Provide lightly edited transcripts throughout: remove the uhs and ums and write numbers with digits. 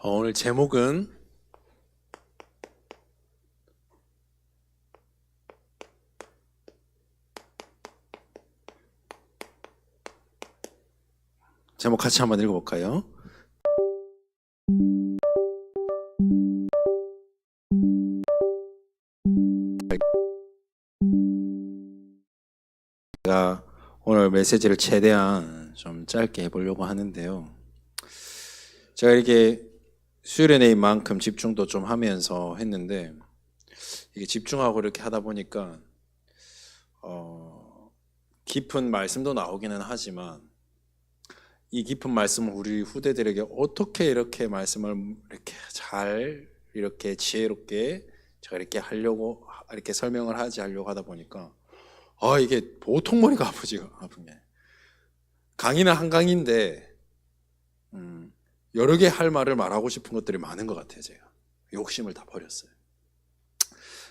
오늘 제목은 제목 같이 한번 읽어볼까요? 제가 오늘 메시지를 최대한 좀 짧게 해보려고 하는데요. 제가 이렇게 수련회인 만큼 집중도 좀 하면서 했는데 이게 집중하고 이렇게 하다 보니까 깊은 말씀도 나오기는 하지만 이 깊은 말씀을 우리 후대들에게 어떻게 이렇게 말씀을 이렇게 잘 이렇게 지혜롭게 제가 이렇게 하려고 이렇게 설명을 하려고 하다 보니까 이게 보통 머리가 아픈 게 강의는 한 강의인데 여러 개 할 말을 말하고 싶은 것들이 많은 것 같아요. 제가 욕심을 다 버렸어요.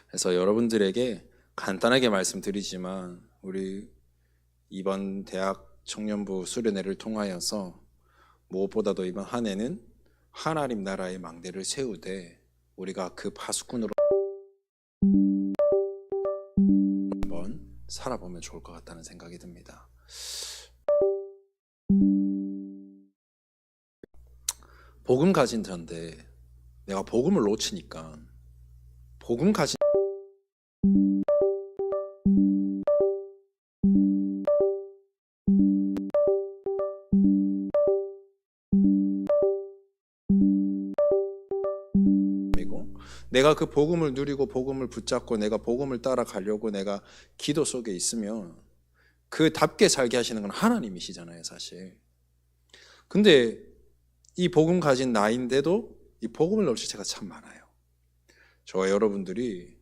그래서 여러분들에게 간단하게 말씀드리지만 우리 이번 대학 청년부 수련회를 통하여서 무엇보다도 이번 한 해는 하나님 나라의 망대를 세우되 우리가 그 파수꾼으로 한번 살아보면 좋을 것 같다는 생각이 듭니다. 복음 가진 자인데 내가 복음을 놓치니까 복음 가진 내가 그 복음을 누리고 복음을 붙잡고 내가 복음을 따라가려고 내가 기도 속에 있으면 그답게 살게 하시는 건 하나님이시잖아요, 사실. 근데 이 복음 가진 나인데도 이 복음을 놓칠 때가 참 많아요. 저와 여러분들이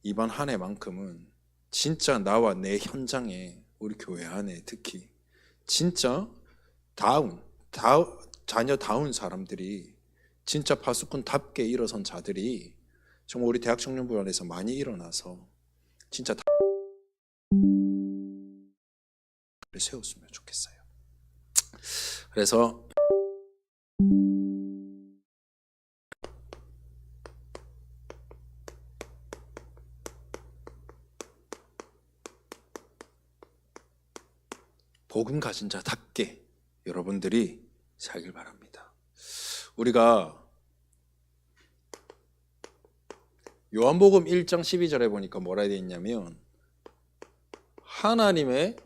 이번 한 해만큼은 진짜 나와 내 현장에 우리 교회 안에 특히 진짜 자녀다운 사람들이 진짜 파수꾼답게 일어선 자들이 정말 우리 대학 청년부 안에서 많이 일어나서 진짜 세웠으면 좋겠어요. 그래서 복음 가진 자답게 여러분들이 살길 바랍니다. 우리가 요한복음 1장 12절에 보니까 뭐라 되어 있냐면 하나님의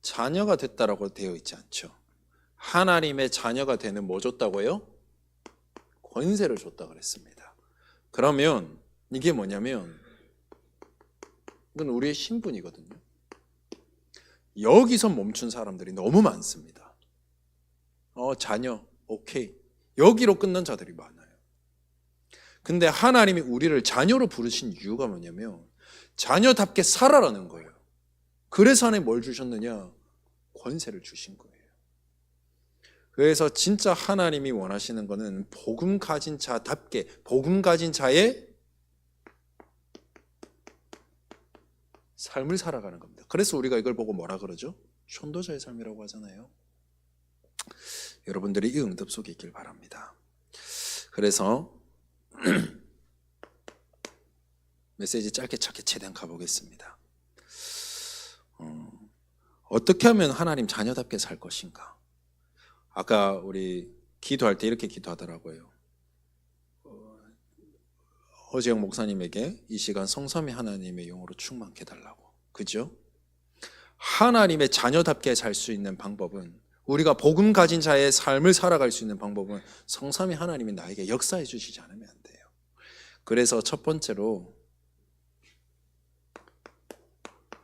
자녀가 됐다라고 되어 있지 않죠. 하나님의 자녀가 되는 뭐 줬다고요? 권세를 줬다 그랬습니다. 그러면 이게 뭐냐면 이건 우리의 신분이거든요. 여기서 멈춘 사람들이 너무 많습니다. 자녀, 오케이. 여기로 끝난 자들이 많아요. 근데 하나님이 우리를 자녀로 부르신 이유가 뭐냐면 자녀답게 살아라는 거예요. 그래서 하나님 뭘 주셨느냐? 권세를 주신 거예요. 그래서 진짜 하나님이 원하시는 거는 복음 가진 자답게 복음 가진 자의 삶을 살아가는 겁니다. 그래서 우리가 이걸 보고 뭐라 그러죠? 현도자의 삶이라고 하잖아요. 여러분들이 이 응답 속에 있길 바랍니다. 그래서 메시지 짧게 최대한 가보겠습니다. 어떻게 하면 하나님 자녀답게 살 것인가? 아까 우리 기도할 때 이렇게 기도하더라고요. 허지영 목사님에게 이 시간 성삼위 하나님의 영으로 충만케 해달라고. 그죠? 하나님의 자녀답게 살 수 있는 방법은 우리가 복음 가진 자의 삶을 살아갈 수 있는 방법은 성삼위 하나님이 나에게 역사해 주시지 않으면 안 돼요. 그래서 첫 번째로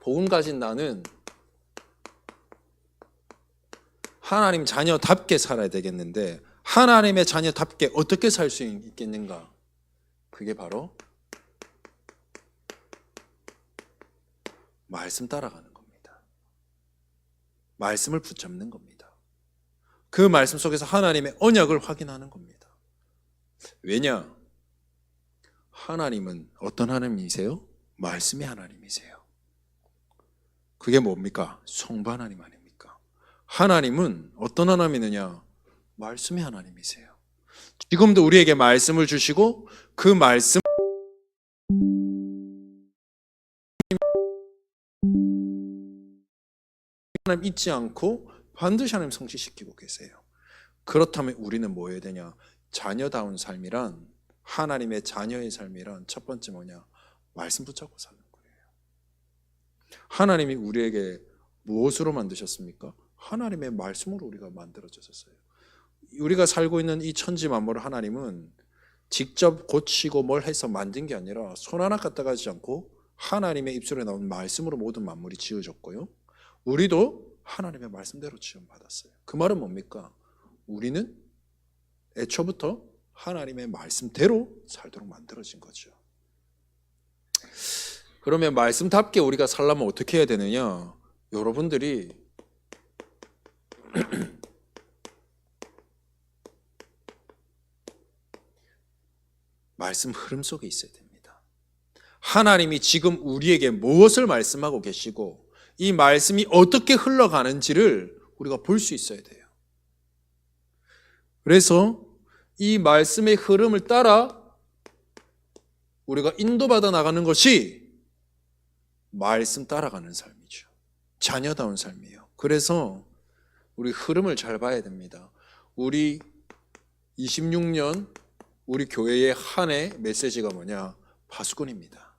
복음 가진 나는 하나님 자녀답게 살아야 되겠는데 하나님의 자녀답게 어떻게 살 수 있겠는가? 그게 바로 말씀 따라가는 겁니다. 말씀을 붙잡는 겁니다. 그 말씀 속에서 하나님의 언약을 확인하는 겁니다. 왜냐? 하나님은 어떤 하나님이세요? 말씀의 하나님이세요. 그게 뭡니까? 성부 하나님 아닙니까? 하나님은 어떤 하나님이느냐? 말씀이 하나님이세요. 지금도 우리에게 말씀을 주시고 그 말씀 하나님 잊지 않고 반드시 하나님 성취시키고 계세요. 그렇다면 우리는 뭐 해야 되냐? 자녀다운 삶이란, 하나님의 자녀의 삶이란 첫 번째 뭐냐? 말씀 붙잡고 사는 거예요. 하나님이 우리에게 무엇으로 만드셨습니까? 하나님의 말씀으로 우리가 만들어졌어요. 우리가 살고 있는 이 천지 만물을 하나님은 직접 고치고 뭘 해서 만든 게 아니라 손 하나 갖다 가지 않고 하나님의 입술에 나온 말씀으로 모든 만물이 지어졌고요. 우리도 하나님의 말씀대로 지음받았어요. 그 말은 뭡니까? 우리는 애초부터 하나님의 말씀대로 살도록 만들어진 거죠. 그러면 말씀답게 우리가 살려면 어떻게 해야 되느냐? 여러분들이 말씀 흐름 속에 있어야 됩니다. 하나님이 지금 우리에게 무엇을 말씀하고 계시고 이 말씀이 어떻게 흘러가는지를 우리가 볼 수 있어야 돼요. 그래서 이 말씀의 흐름을 따라 우리가 인도받아 나가는 것이 말씀 따라가는 삶이죠. 자녀다운 삶이에요. 그래서 우리 흐름을 잘 봐야 됩니다. 우리 26년 우리 교회의 한 해 메시지가 뭐냐? 파수꾼입니다.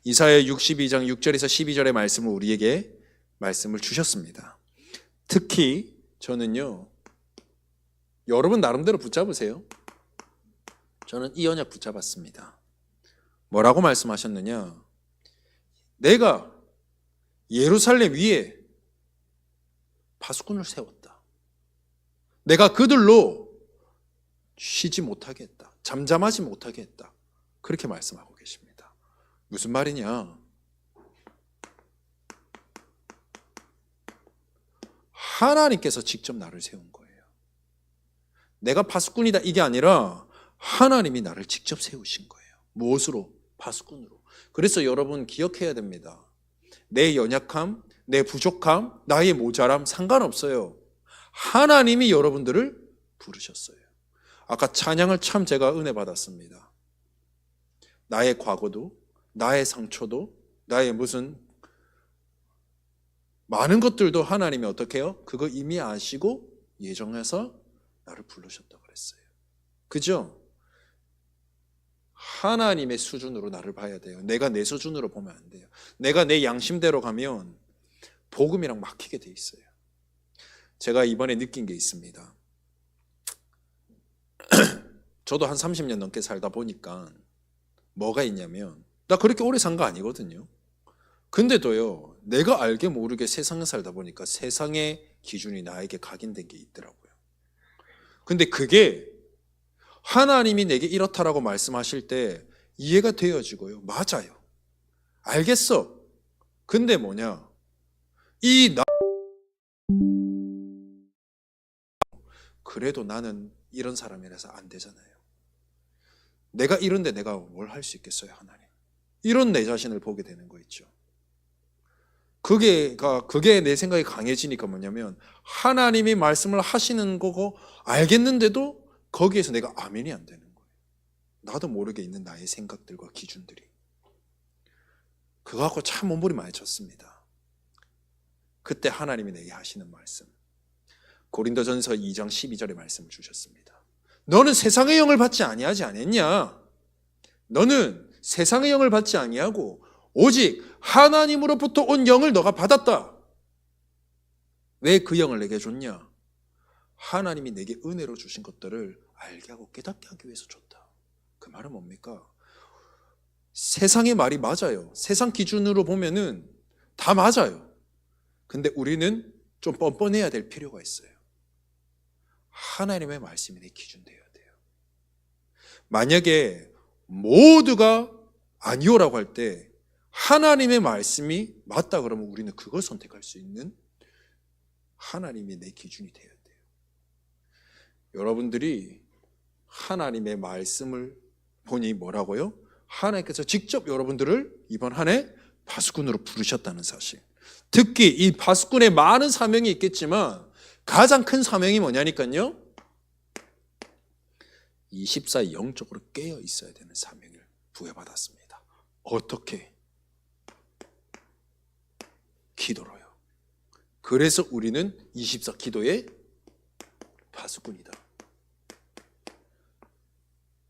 이사야 62장 6절에서 12절의 말씀을 우리에게 말씀을 주셨습니다. 특히 저는요, 여러분 나름대로 붙잡으세요. 저는 이 언약 붙잡았습니다. 뭐라고 말씀하셨느냐? 내가 예루살렘 위에 파수꾼을 세웠다. 내가 그들로 쉬지 못하게 했다. 잠잠하지 못하게 했다. 그렇게 말씀하고 계십니다. 무슨 말이냐? 하나님께서 직접 나를 세운 거예요. 내가 파수꾼이다 이게 아니라 하나님이 나를 직접 세우신 거예요. 무엇으로? 파수꾼으로. 그래서 여러분 기억해야 됩니다. 내 연약함, 내 부족함, 나의 모자람 상관없어요. 하나님이 여러분들을 부르셨어요. 아까 찬양을 참 제가 은혜 받았습니다. 나의 과거도, 나의 상처도, 나의 무슨 많은 것들도 하나님이 어떻게 해요? 그거 이미 아시고 예정해서 나를 부르셨다고 그랬어요. 그죠? 하나님의 수준으로 나를 봐야 돼요. 내가 내 수준으로 보면 안 돼요. 내가 내 양심대로 가면 복음이랑 막히게 돼 있어요. 제가 이번에 느낀 게 있습니다. 저도 한 30년 넘게 살다 보니까 뭐가 있냐면, 나 그렇게 오래 산 거 아니거든요. 근데도요, 내가 알게 모르게 세상에 살다 보니까 세상의 기준이 나에게 각인된 게 있더라고요. 근데 그게 하나님이 내게 이렇다라고 말씀하실 때 이해가 되어지고요. 맞아요. 알겠어. 근데 뭐냐? 그래도 나는 이런 사람이라서 안 되잖아요. 내가 이런데 내가 뭘 할 수 있겠어요, 하나님? 이런 내 자신을 보게 되는 거 있죠. 그게 내 생각이 강해지니까 뭐냐면 하나님이 말씀을 하시는 거고 알겠는데도 거기에서 내가 아멘이 안 되는 거예요. 나도 모르게 있는 나의 생각들과 기준들이. 그거 갖고 참 몸부림 많이 쳤습니다. 그때 하나님이 내게 하시는 말씀, 고린도전서 2장 12절의 말씀을 주셨습니다. 너는 세상의 영을 받지 아니하지 않았냐? 너는 세상의 영을 받지 아니하고 오직 하나님으로부터 온 영을 너가 받았다. 왜 그 영을 내게 줬냐? 하나님이 내게 은혜로 주신 것들을 알게 하고 깨닫게 하기 위해서 줬다. 그 말은 뭡니까? 세상의 말이 맞아요. 세상 기준으로 보면은 다 맞아요. 근데 우리는 좀 뻔뻔해야 될 필요가 있어요. 하나님의 말씀이 내 기준 되어야 돼요. 만약에 모두가 아니오라고 할 때 하나님의 말씀이 맞다 그러면 우리는 그걸 선택할 수 있는 하나님이 내 기준이 되어야 돼요. 여러분들이 하나님의 말씀을 보니 뭐라고요? 하나님께서 직접 여러분들을 이번 한 해 파수꾼으로 부르셨다는 사실. 특히 이 파수꾼에 많은 사명이 있겠지만 가장 큰 사명이 뭐냐니까요. 24 영적으로 깨어 있어야 되는 사명을 부여받았습니다. 어떻게? 기도로요. 그래서 우리는 24 기도의 파수꾼이다.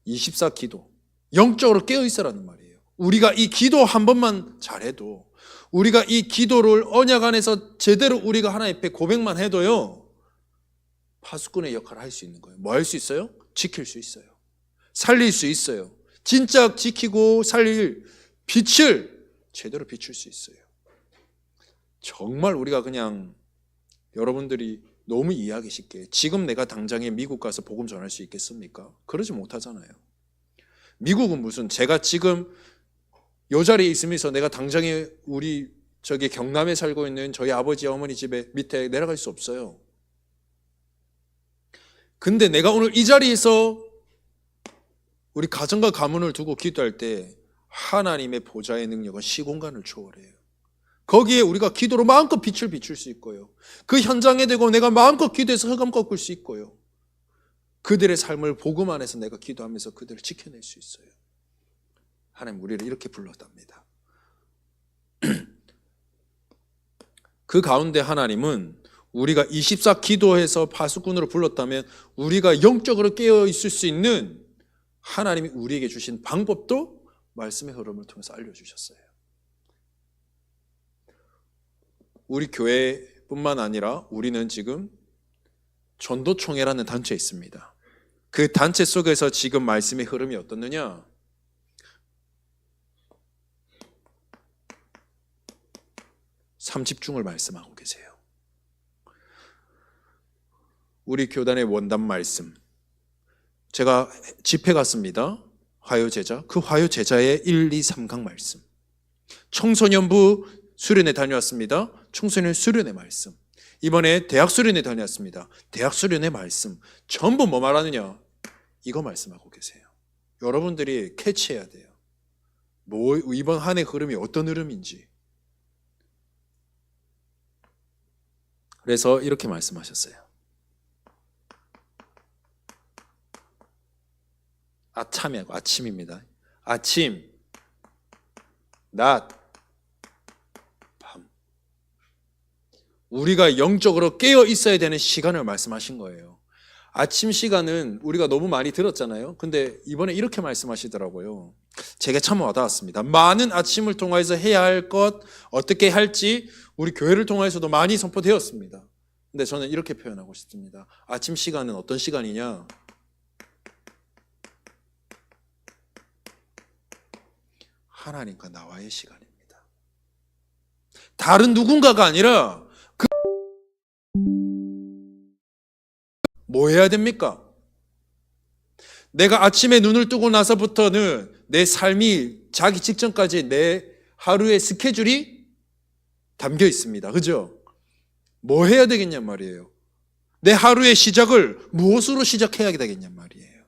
24 기도, 영적으로 깨어 있으라는 말이에요. 우리가 이 기도 한 번만 잘해도, 우리가 이 기도를 언약 안에서 제대로 우리가 하나님 앞에 고백만 해도요, 파수꾼의 역할을 할 수 있는 거예요. 뭐 할 수 있어요? 지킬 수 있어요. 살릴 수 있어요. 진짜 지키고 살릴 빛을 제대로 비출 수 있어요. 정말 우리가 그냥 여러분들이 너무 이해하기 쉽게 지금 내가 당장에 미국 가서 복음 전할 수 있겠습니까? 그러지 못하잖아요. 미국은 무슨 제가 지금 요 자리에 있으면서 내가 당장에 우리 저기 경남에 살고 있는 저희 아버지 어머니 집에 밑에 내려갈 수 없어요. 근데 내가 오늘 이 자리에서 우리 가정과 가문을 두고 기도할 때 하나님의 보좌의 능력은 시공간을 초월해요. 거기에 우리가 기도로 마음껏 빛을 비출 수 있고요. 그 현장에 대고 내가 마음껏 기도해서 흑암 꺾을 수 있고요. 그들의 삶을 복음 안에서 내가 기도하면서 그들을 지켜낼 수 있어요. 하나님 우리를 이렇게 불렀답니다. 그 가운데 하나님은 우리가 24 기도해서 파수꾼으로 불렀다면 우리가 영적으로 깨어 있을 수 있는 하나님이 우리에게 주신 방법도 말씀의 흐름을 통해서 알려주셨어요. 우리 교회뿐만 아니라 우리는 지금 전도총회라는 단체에 있습니다. 그 단체 속에서 지금 말씀의 흐름이 어떻느냐? 삼집중을 말씀하고 계세요. 우리 교단의 원단 말씀, 제가 집회 갔습니다. 화요제자, 그 화요제자의 1, 2, 3강 말씀, 청소년부 수련회 다녀왔습니다. 청소년 수련회 말씀, 이번에 대학 수련회 다녀왔습니다. 대학 수련회 말씀, 전부 뭐 말하느냐? 이거 말씀하고 계세요. 여러분들이 캐치해야 돼요. 뭐 이번 한 해 흐름이 어떤 흐름인지. 그래서 이렇게 말씀하셨어요. 아참이고 아침입니다. 아침, 낮, 밤. 우리가 영적으로 깨어 있어야 되는 시간을 말씀하신 거예요. 아침 시간은 우리가 너무 많이 들었잖아요. 근데 이번에 이렇게 말씀하시더라고요. 제게 참 와닿았습니다. 많은 아침을 통해서 해야 할 것, 어떻게 할지 우리 교회를 통해서도 많이 선포되었습니다. 근데 저는 이렇게 표현하고 싶습니다. 아침 시간은 어떤 시간이냐? 하나님과 나와의 시간입니다. 다른 누군가가 아니라 뭐 해야 됩니까? 내가 아침에 눈을 뜨고 나서부터는 내 삶이 자기 직전까지 내 하루의 스케줄이 담겨 있습니다. 그죠? 뭐 해야 되겠냔 말이에요. 내 하루의 시작을 무엇으로 시작해야 되겠냔 말이에요.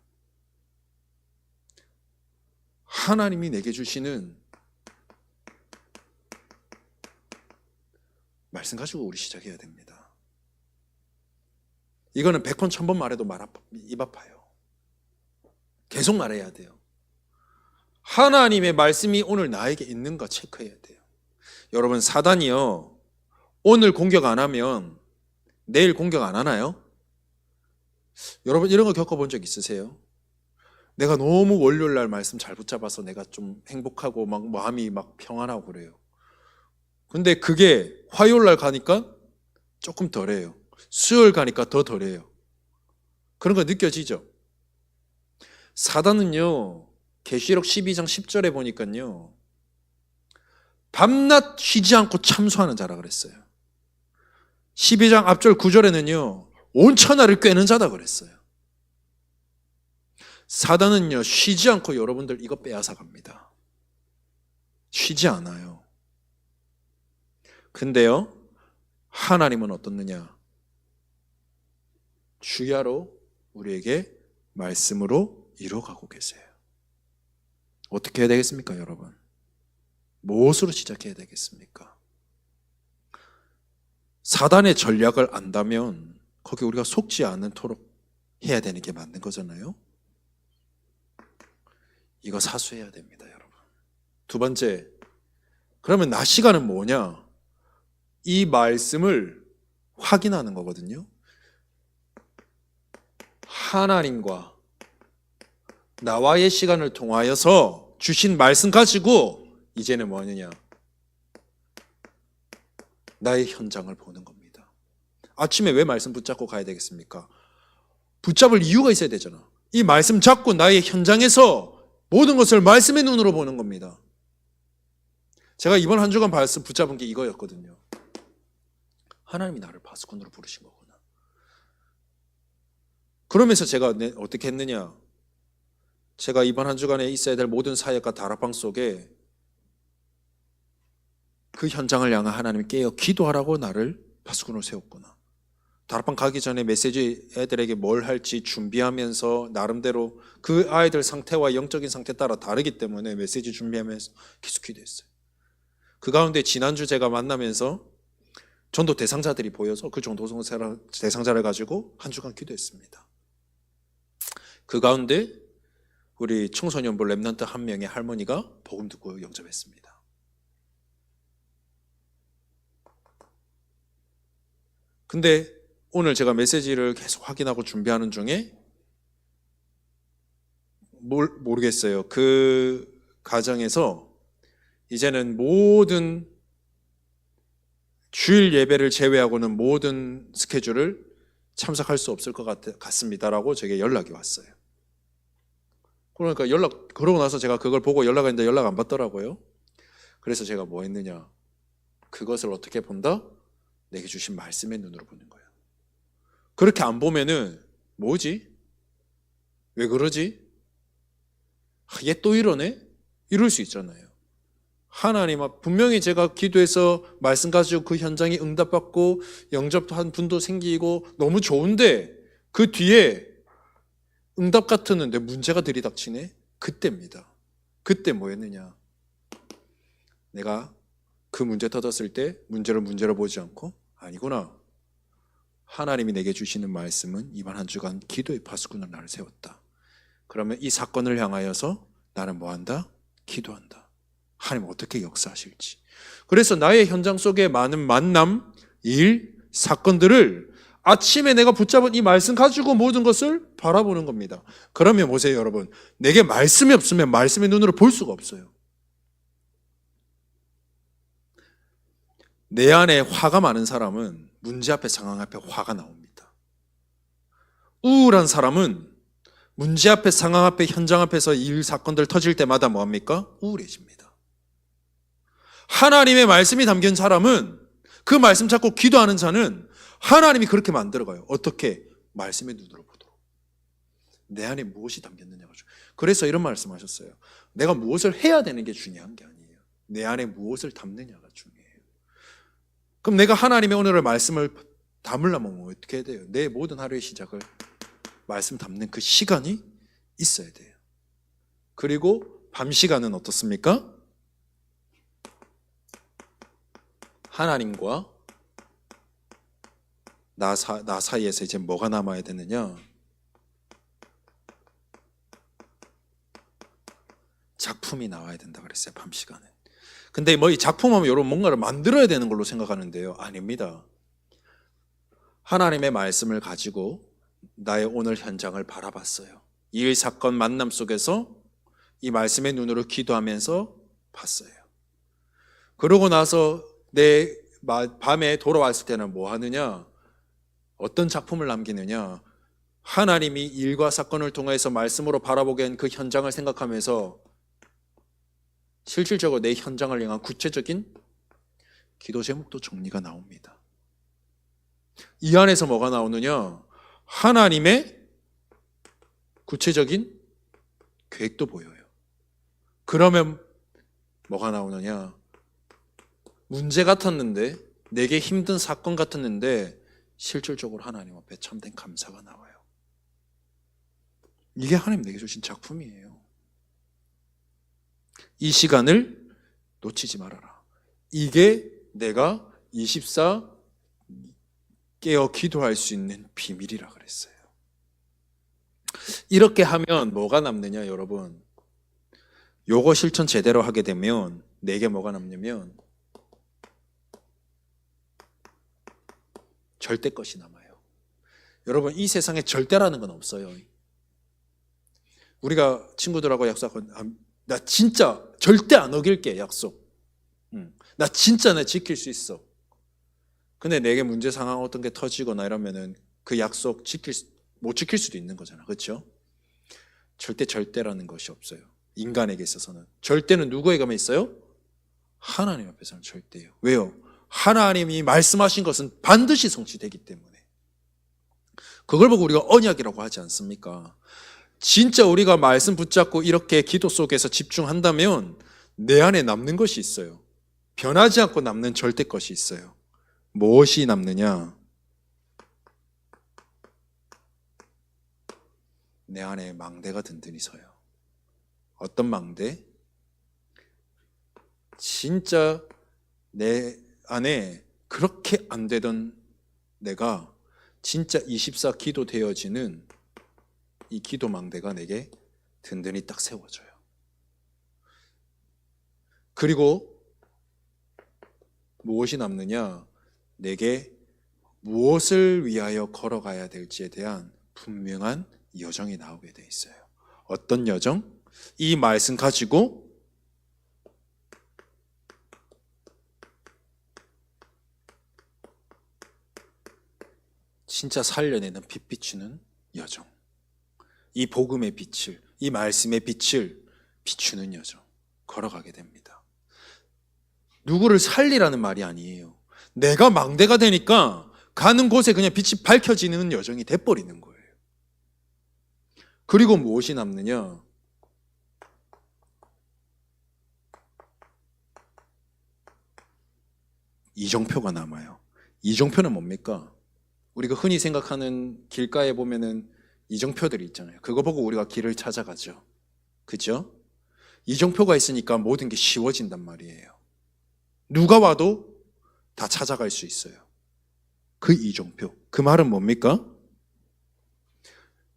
하나님이 내게 주시는 말씀 가지고 우리 시작해야 됩니다. 이거는 100번 1000번 말해도 입 아파요. 계속 말해야 돼요. 하나님의 말씀이 오늘 나에게 있는가 체크해야 돼요. 여러분, 사단이요, 오늘 공격 안 하면 내일 공격 안 하나요? 여러분 이런 거 겪어본 적 있으세요? 내가 너무 월요일 날 말씀 잘 붙잡아서 내가 좀 행복하고 막 마음이 막 평안하고 그래요. 근데 그게 화요일 날 가니까 조금 덜해요. 수요일 가니까 더 덜해요. 그런 거 느껴지죠? 사단은요, 계시록 12장 10절에 보니까요, 밤낮 쉬지 않고 참소하는 자라 그랬어요. 12장 앞절 9절에는요, 온 천하를 꿰는 자다 그랬어요. 사단은요, 쉬지 않고 여러분들 이거 빼앗아 갑니다. 쉬지 않아요. 근데요, 하나님은 어떻느냐? 주야로 우리에게 말씀으로 이루어가고 계세요. 어떻게 해야 되겠습니까, 여러분? 무엇으로 시작해야 되겠습니까? 사단의 전략을 안다면 거기 우리가 속지 않도록 해야 되는 게 맞는 거잖아요. 이거 사수해야 됩니다, 여러분. 두 번째, 그러면 낮 시간은 뭐냐? 이 말씀을 확인하는 거거든요. 하나님과 나와의 시간을 통하여서 주신 말씀 가지고 이제는 뭐느냐? 나의 현장을 보는 겁니다. 아침에 왜 말씀 붙잡고 가야 되겠습니까? 붙잡을 이유가 있어야 되잖아. 이 말씀 잡고 나의 현장에서 모든 것을 말씀의 눈으로 보는 겁니다. 제가 이번 한 주간 말씀 붙잡은 게 이거였거든요. 하나님이 나를 파수꾼으로 부르신 거구나. 그러면서 제가 어떻게 했느냐? 제가 이번 한 주간에 있어야 될 모든 사역과 다락방 속에 그 현장을 향해 하나님이 깨어 기도하라고 나를 파수꾼으로 세웠구나. 다락방 가기 전에 메시지 애들에게 뭘 할지 준비하면서 나름대로 그 아이들 상태와 영적인 상태 따라 다르기 때문에 메시지 준비하면서 계속 기도했어요. 그 가운데 지난주 제가 만나면서 전도 대상자들이 보여서 그 전도 대상자를 가지고 한 주간 기도했습니다. 그 가운데 우리 청소년부 랩넌트 한 명의 할머니가 복음 듣고 영접했습니다. 근데 오늘 제가 메시지를 계속 확인하고 준비하는 중에 모르겠어요. 그 과정에서 이제는 모든 주일 예배를 제외하고는 모든 스케줄을 참석할 수 없을 것 같습니다라고 제게 연락이 왔어요. 그러니까 그러고 나서 제가 그걸 보고 연락했는데 연락 안 받더라고요. 그래서 제가 뭐 했느냐? 그것을 어떻게 본다? 내게 주신 말씀의 눈으로 보는 거예요. 그렇게 안 보면은 뭐지? 왜 그러지? 얘 또 이러네? 이럴 수 있잖아요. 하나님, 분명히 제가 기도해서 말씀 가지고 그 현장에 응답받고 영접한 분도 생기고 너무 좋은데 그 뒤에 응답 같았는데 문제가 들이닥치네? 그때입니다. 그때 뭐였느냐? 내가 그 문제 터졌을 때 문제를 보지 않고 아니구나. 하나님이 내게 주시는 말씀은 이번 한 주간 기도의 파수꾼으로 나를 세웠다. 그러면 이 사건을 향하여서 나는 뭐한다? 기도한다. 하나님 어떻게 역사하실지. 그래서 나의 현장 속에 많은 만남, 일, 사건들을 아침에 내가 붙잡은 이 말씀 가지고 모든 것을 바라보는 겁니다. 그러면 보세요, 여러분. 내게 말씀이 없으면 말씀의 눈으로 볼 수가 없어요. 내 안에 화가 많은 사람은 문제 앞에 상황 앞에 화가 나옵니다. 우울한 사람은 문제 앞에 상황 앞에 현장 앞에서 일 사건들 터질 때마다 뭐합니까? 우울해집니다. 하나님의 말씀이 담긴 사람은 그 말씀 찾고 기도하는 자는 하나님이 그렇게 만들어가요. 어떻게? 말씀의 눈으로 보도록. 내 안에 무엇이 담겼느냐가 중요해요. 그래서 이런 말씀하셨어요. 내가 무엇을 해야 되는 게 중요한 게 아니에요. 내 안에 무엇을 담느냐가 중요해요. 그럼 내가 하나님의 오늘의 말씀을 담으려면 어떻게 해야 돼요? 내 모든 하루의 시작을 말씀 담는 그 시간이 있어야 돼요. 그리고 밤 시간은 어떻습니까? 하나님과 나 사이에서 이제 뭐가 남아야 되느냐? 작품이 나와야 된다 그랬어요. 밤 시간에. 근데 뭐 이 작품하면 이런 뭔가를 만들어야 되는 걸로 생각하는데요. 아닙니다. 하나님의 말씀을 가지고 나의 오늘 현장을 바라봤어요. 일, 사건, 만남 속에서 이 말씀의 눈으로 기도하면서 봤어요. 그러고 나서 내 밤에 돌아왔을 때는 뭐 하느냐? 어떤 작품을 남기느냐? 하나님이 일과 사건을 통해서 말씀으로 바라보게 한 그 현장을 생각하면서 실질적으로 내 현장을 향한 구체적인 기도 제목도 정리가 나옵니다. 이 안에서 뭐가 나오느냐? 하나님의 구체적인 계획도 보여요. 그러면 뭐가 나오느냐? 문제 같았는데, 내게 힘든 사건 같았는데 실질적으로 하나님 앞에 참된 감사가 나와요. 이게 하나님 내게 주신 작품이에요. 이 시간을 놓치지 말아라. 이게 내가 깨어 기도할 수 있는 비밀이라 그랬어요. 이렇게 하면 뭐가 남느냐 여러분? 요거 실천 제대로 하게 되면 내게 뭐가 남냐면 절대 것이 남아요. 여러분 이 세상에 절대라는 건 없어요. 우리가 친구들하고 약속하고 나 진짜 절대 안 어길게 약속. 나 진짜 내 지킬 수 있어. 근데 내게 문제 상황 어떤 게 터지거나 이러면은 그 약속 못 지킬 수도 있는 거잖아. 그렇죠? 절대라는 것이 없어요. 인간에게 있어서는. 절대는 누구에게만 있어요? 하나님 앞에서는 절대예요. 왜요? 하나님이 말씀하신 것은 반드시 성취되기 때문에. 그걸 보고 우리가 언약이라고 하지 않습니까? 진짜 우리가 말씀 붙잡고 이렇게 기도 속에서 집중한다면 내 안에 남는 것이 있어요. 변하지 않고 남는 절대 것이 있어요. 무엇이 남느냐? 내 안에 망대가 든든히 서요. 어떤 망대? 진짜 내 안에 그렇게 안 되던 내가 진짜 24 기도 되어지는 이 기도 망대가 내게 든든히 딱 세워져요. 그리고 무엇이 남느냐? 내게 무엇을 위하여 걸어가야 될지에 대한 분명한 여정이 나오게 돼 있어요. 어떤 여정? 이 말씀 가지고 진짜 살려내는 빛 비추는 여정. 이 복음의 빛을, 이 말씀의 빛을 비추는 여정. 걸어가게 됩니다. 누구를 살리라는 말이 아니에요. 내가 망대가 되니까 가는 곳에 그냥 빛이 밝혀지는 여정이 돼버리는 거예요. 그리고 무엇이 남느냐? 이정표가 남아요. 이정표는 뭡니까? 우리가 흔히 생각하는 길가에 보면은 이정표들이 있잖아요. 그거 보고 우리가 길을 찾아가죠. 그죠? 이정표가 있으니까 모든 게 쉬워진단 말이에요. 누가 와도 다 찾아갈 수 있어요. 그 이정표. 그 말은 뭡니까?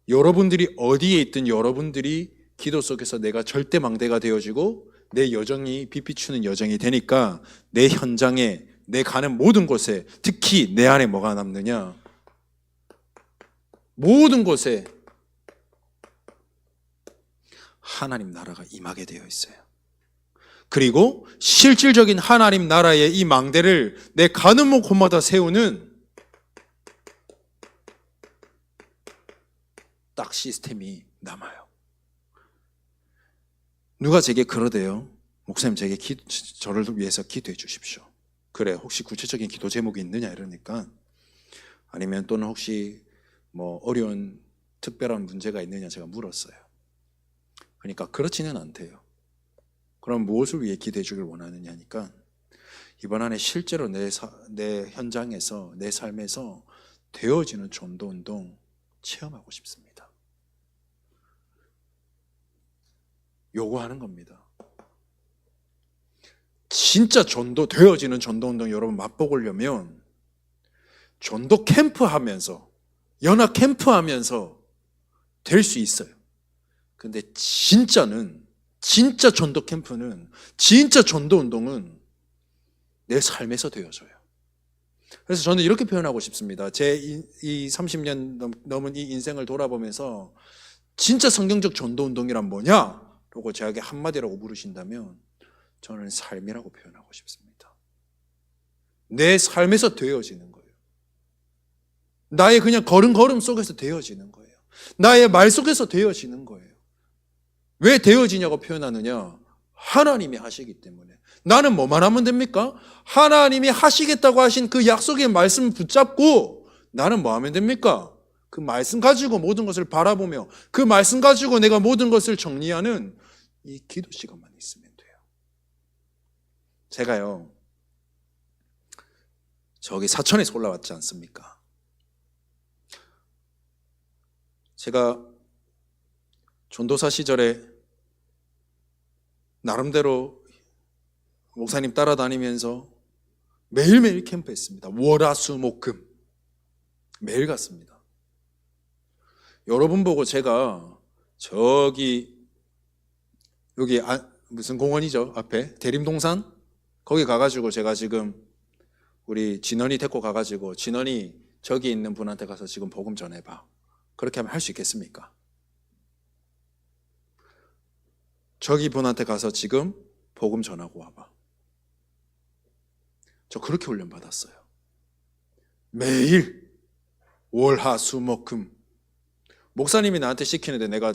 여러분들이 어디에 있든 여러분들이 기도 속에서 내가 절대 망대가 되어지고 내 여정이 빛 비추는 여정이 되니까 내 현장에 내 가는 모든 곳에 특히 내 안에 뭐가 남느냐? 모든 곳에 하나님 나라가 임하게 되어 있어요. 그리고 실질적인 하나님 나라의 이 망대를 내 가는 곳마다 세우는 딱 시스템이 남아요. 누가 제게 그러대요. 목사님 제게 저를 위해서 기도해 주십시오. 그래 혹시 구체적인 기도 제목이 있느냐 이러니까 아니면 또는 혹시 뭐 어려운 특별한 문제가 있느냐 제가 물었어요. 그러니까 그렇지는 않대요. 그럼 무엇을 위해 기도해 주길 원하느냐 하니까 이번 안에 실제로 내 현장에서 내 삶에서 되어지는 전도운동 체험하고 싶습니다. 요구하는 겁니다. 진짜 되어지는 전도운동 여러분 맛보려면 전도 캠프 하면서 연합 캠프 하면서 될 수 있어요. 근데 진짜 전도 캠프는 진짜 전도 운동은 내 삶에서 되어져요. 그래서 저는 이렇게 표현하고 싶습니다. 제 이 30년 넘은 이 인생을 돌아보면서 진짜 성경적 전도 운동이란 뭐냐? 라고 저에게 한마디라고 물으신다면 저는 삶이라고 표현하고 싶습니다. 내 삶에서 되어지는 거예요. 나의 그냥 걸음 속에서 되어지는 거예요. 나의 말 속에서 되어지는 거예요. 왜 되어지냐고 표현하느냐? 하나님이 하시기 때문에. 나는 뭐만 하면 됩니까? 하나님이 하시겠다고 하신 그 약속의 말씀을 붙잡고 나는 뭐 하면 됩니까? 그 말씀 가지고 모든 것을 바라보며 그 말씀 가지고 내가 모든 것을 정리하는 이 기도 시간만 있으면 돼요. 제가요 저기 사천에서 올라왔지 않습니까? 제가 전도사 시절에 나름대로 목사님 따라다니면서 매일매일 캠프했습니다. 월화수목금 매일 갔습니다. 여러분 보고 제가 저기 여기 무슨 공원이죠? 앞에 대림동산? 거기 가가지고 제가 지금 우리 진원이 데리고 가가지고 진원이 저기 있는 분한테 가서 지금 복음 전해봐. 그렇게 하면 할 수 있겠습니까? 저기 분한테 가서 지금 복음 전하고 와봐. 저 그렇게 훈련 받았어요. 매일 월, 화, 수, 목, 금. 목사님이 나한테 시키는데 내가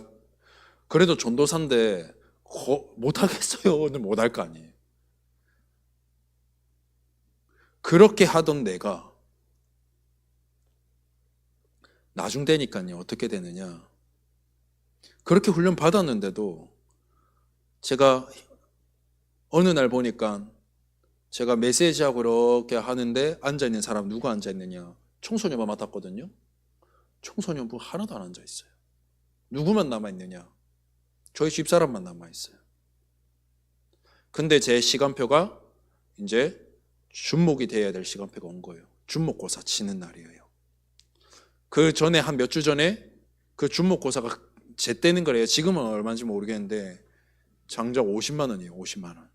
그래도 전도사인데 못하겠어요는 못할 거 아니에요. 그렇게 하던 내가 나중 되니까요 어떻게 되느냐, 그렇게 훈련 받았는데도 제가 어느 날 보니까 제가 메시지하고 이렇게 하는데 앉아있는 사람 누가 앉아있느냐, 청소년만 맡았거든요. 청소년부 하나도 안 앉아있어요. 누구만 남아있느냐, 저희 집사람만 남아있어요. 근데 제 시간표가 이제 준목이 돼야 될 시간표가 온 거예요. 준목고사 치는 날이에요. 그 전에 한 몇 주 전에 그 준목고사가 제때는 거래요. 지금은 얼마인지 모르겠는데 장작 50만 원이에요. 50만 원.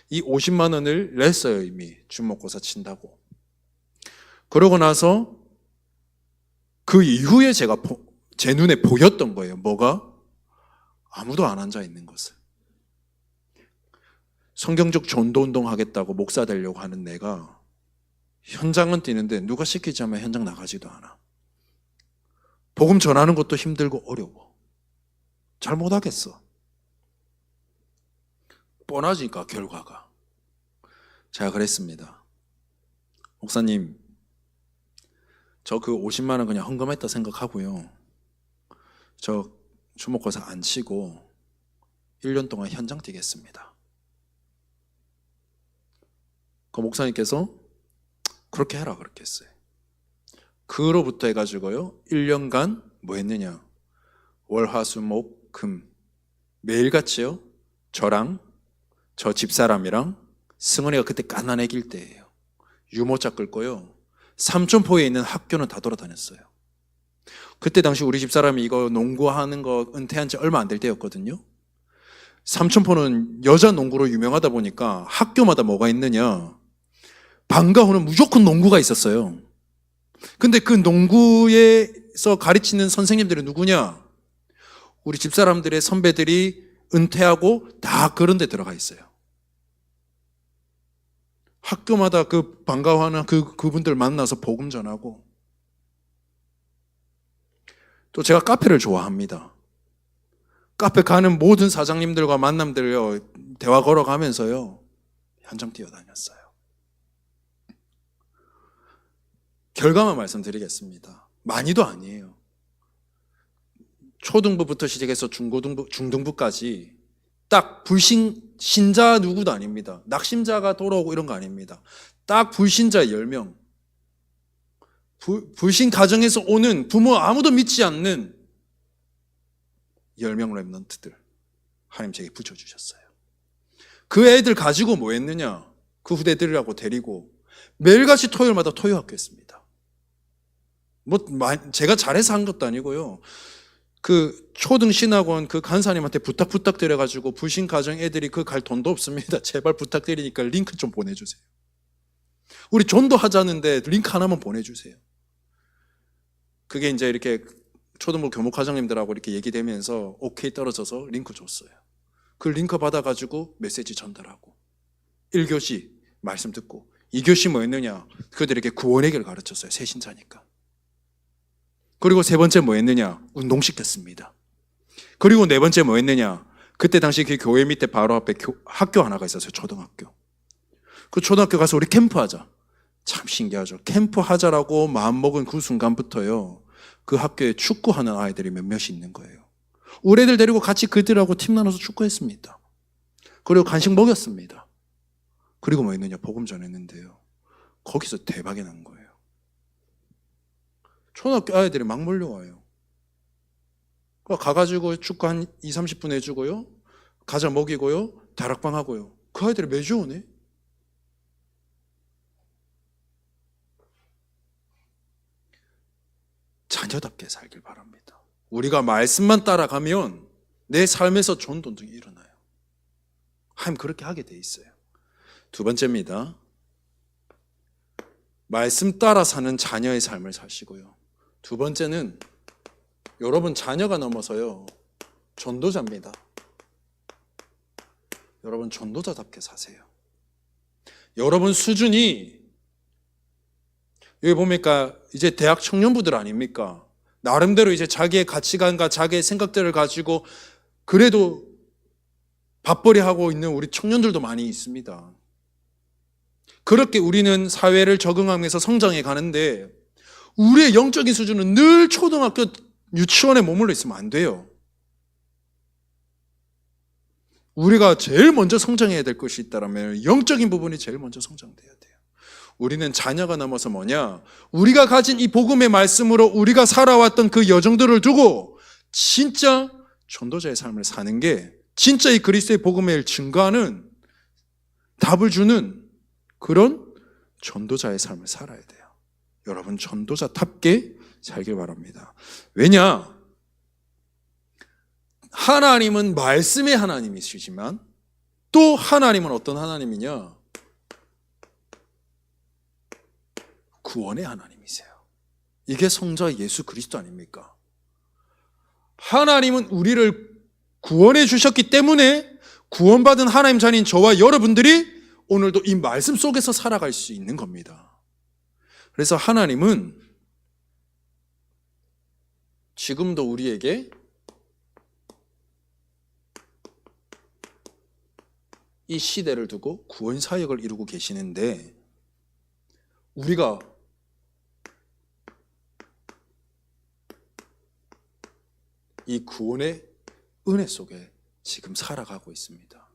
이 50만 원을 냈어요. 이미 준목고사 친다고. 그러고 나서 그 이후에 제가 제 눈에 보였던 거예요. 뭐가? 아무도 안 앉아 있는 것을. 성경적 전도운동 하겠다고 목사 되려고 하는 내가 현장은 뛰는데 누가 시키지 않으면 현장 나가지도 않아. 복음 전하는 것도 힘들고 어려워. 잘 못하겠어. 뻔하니까 결과가. 제가 그랬습니다. 목사님, 저 그 50만 원 그냥 헌금했다 생각하고요. 저 주목고사 안 치고 1년 동안 현장 뛰겠습니다. 그 목사님께서 그렇게 해라 그렇게 했어요. 그로부터 해가지고요 1년간 뭐 했느냐, 월, 화, 수, 목, 금 매일같이요 저랑 저 집사람이랑 승원이가 그때 갓난애길 때예요. 유모차 끌고요 삼천포에 있는 학교는 다 돌아다녔어요. 그때 당시 우리 집사람이 이거 농구하는 거 은퇴한 지 얼마 안 될 때였거든요. 삼천포는 여자 농구로 유명하다 보니까 학교마다 뭐가 있느냐, 방과 후는 무조건 농구가 있었어요. 근데 그 농구에서 가르치는 선생님들이 누구냐, 우리 집사람들의 선배들이 은퇴하고 다 그런 데 들어가 있어요. 학교마다 그 방과후하는 그분들 만나서 복음 전하고, 또 제가 카페를 좋아합니다. 카페 가는 모든 사장님들과 만남들요 대화 걸어가면서요 현장 뛰어다녔어요. 결과만 말씀드리겠습니다. 많이도 아니에요. 초등부부터 시작해서 중등부까지 딱 신자 누구도 아닙니다. 낙심자가 돌아오고 이런 거 아닙니다. 딱 불신자 10명. 불신 가정에서 오는 부모 아무도 믿지 않는 10명 랩런트들 하나님 제게 붙여주셨어요. 그 애들 가지고 뭐 했느냐, 그 후대들이라고 데리고 매일같이 토요일마다 토요학교 했습니다. 제가 잘해서 한 것도 아니고요. 그 초등 신학원 그 간사님한테 부탁 드려가지고 불신 가정 애들이 그 갈 돈도 없습니다. 제발 부탁드리니까 링크 좀 보내주세요. 우리 전도 하자는데 링크 하나만 보내주세요. 그게 이제 이렇게 초등부 교목과장님들하고 이렇게 얘기되면서 오케이 떨어져서 링크 줬어요. 그 링크 받아가지고 메시지 전달하고 1교시 말씀 듣고 2교시 뭐 했느냐, 그들에게 구원의 길 가르쳤어요. 새신자니까. 그리고 세 번째 뭐 했느냐, 운동시켰습니다. 그리고 네 번째 뭐 했느냐, 그때 당시 그 교회 밑에 바로 앞에 학교 하나가 있었어요. 초등학교. 그 초등학교 가서 우리 캠프하자. 참 신기하죠. 캠프하자라고 마음먹은 그 순간부터요 그 학교에 축구하는 아이들이 몇몇이 있는 거예요. 우리 애들 데리고 같이 그들하고 팀 나눠서 축구했습니다. 그리고 간식 먹였습니다. 그리고 뭐 했느냐, 복음 전했는데요 거기서 대박이 난 거예요. 초등학교 아이들이 막 몰려와요. 가가지고 축구 한 2, 30분 해주고요 과자 먹이고요 다락방 하고요. 그 아이들이 매주 오네. 자녀답게 살길 바랍니다. 우리가 말씀만 따라가면 내 삶에서 전도등이 일어나요. 하나님 그렇게 하게 돼 있어요. 두 번째입니다. 말씀 따라 사는 자녀의 삶을 사시고요. 두 번째는 여러분 자녀가 넘어서요. 전도자입니다. 여러분 전도자답게 사세요. 여러분 수준이 여기 보니까 이제 대학 청년부들 아닙니까? 나름대로 이제 자기의 가치관과 자기의 생각들을 가지고 그래도 밥벌이 하고 있는 우리 청년들도 많이 있습니다. 그렇게 우리는 사회를 적응하면서 성장해 가는데 우리의 영적인 수준은 늘 초등학교 유치원에 머물러 있으면 안 돼요. 우리가 제일 먼저 성장해야 될 것이 있다면 영적인 부분이 제일 먼저 성장돼야 돼요. 우리는 자녀가 넘어서 뭐냐? 우리가 가진 이 복음의 말씀으로 우리가 살아왔던 그 여정들을 두고 진짜 전도자의 삶을 사는 게 진짜 이 그리스도의 복음의 일 증거하는 답을 주는 그런 전도자의 삶을 살아야 돼요. 여러분 전도자답게 살길 바랍니다. 왜냐? 하나님은 말씀의 하나님이시지만 또 하나님은 어떤 하나님이냐? 구원의 하나님이세요. 이게 성자 예수 그리스도 아닙니까? 하나님은 우리를 구원해 주셨기 때문에 구원받은 하나님 자녀인 저와 여러분들이 오늘도 이 말씀 속에서 살아갈 수 있는 겁니다. 그래서 하나님은 지금도 우리에게 이 시대를 두고 구원 사역을 이루고 계시는데 우리가 이 구원의 은혜 속에 지금 살아가고 있습니다.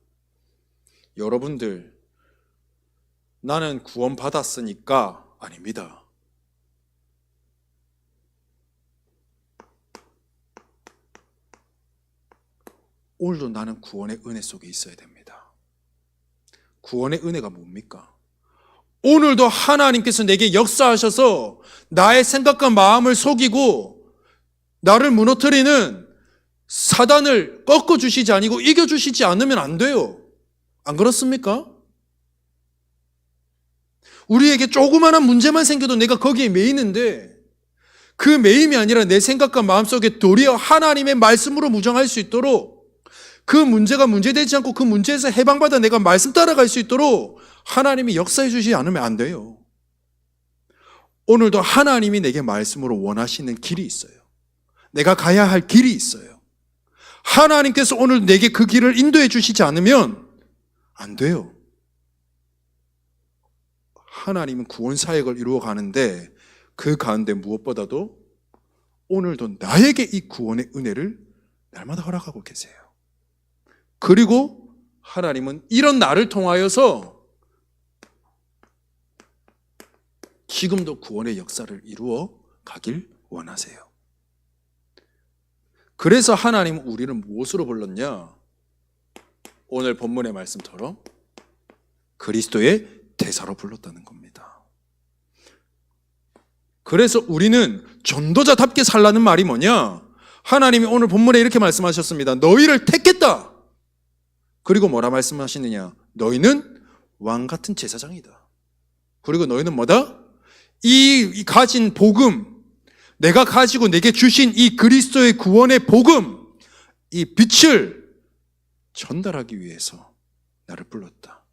여러분들, 나는 구원받았으니까 아닙니다. 오늘도 나는 구원의 은혜 속에 있어야 됩니다. 구원의 은혜가 뭡니까? 오늘도 하나님께서 내게 역사하셔서 나의 생각과 마음을 속이고 나를 무너뜨리는 사단을 꺾어주시지 아니고 이겨주시지 않으면 안 돼요. 안 그렇습니까? 우리에게 조그마한 문제만 생겨도 내가 거기에 매이는데 그 매임이 아니라 내 생각과 마음속에 도리어 하나님의 말씀으로 무장할 수 있도록 그 문제가 문제되지 않고 그 문제에서 해방받아 내가 말씀 따라갈 수 있도록 하나님이 역사해 주시지 않으면 안 돼요. 오늘도 하나님이 내게 말씀으로 원하시는 길이 있어요. 내가 가야 할 길이 있어요. 하나님께서 오늘 내게 그 길을 인도해 주시지 않으면 안 돼요. 하나님은 구원 사역을 이루어 가는데 그 가운데 무엇보다도 오늘도 나에게 이 구원의 은혜를 날마다 허락하고 계세요. 그리고 하나님은 이런 나를 통하여서 지금도 구원의 역사를 이루어 가길 원하세요. 그래서 하나님은 우리를 무엇으로 불렀냐? 오늘 본문의 말씀처럼 그리스도의 대사로 불렀다는 겁니다. 그래서 우리는 전도자답게 살라는 말이 뭐냐? 하나님이 오늘 본문에 이렇게 말씀하셨습니다. 너희를 택했다. 그리고 뭐라 말씀하시느냐? 너희는 왕 같은 제사장이다. 그리고 너희는 뭐다? 이 가진 복음, 내가 가지고 내게 주신 이 그리스도의 구원의 복음, 이 빛을 전달하기 위해서 나를 불렀다.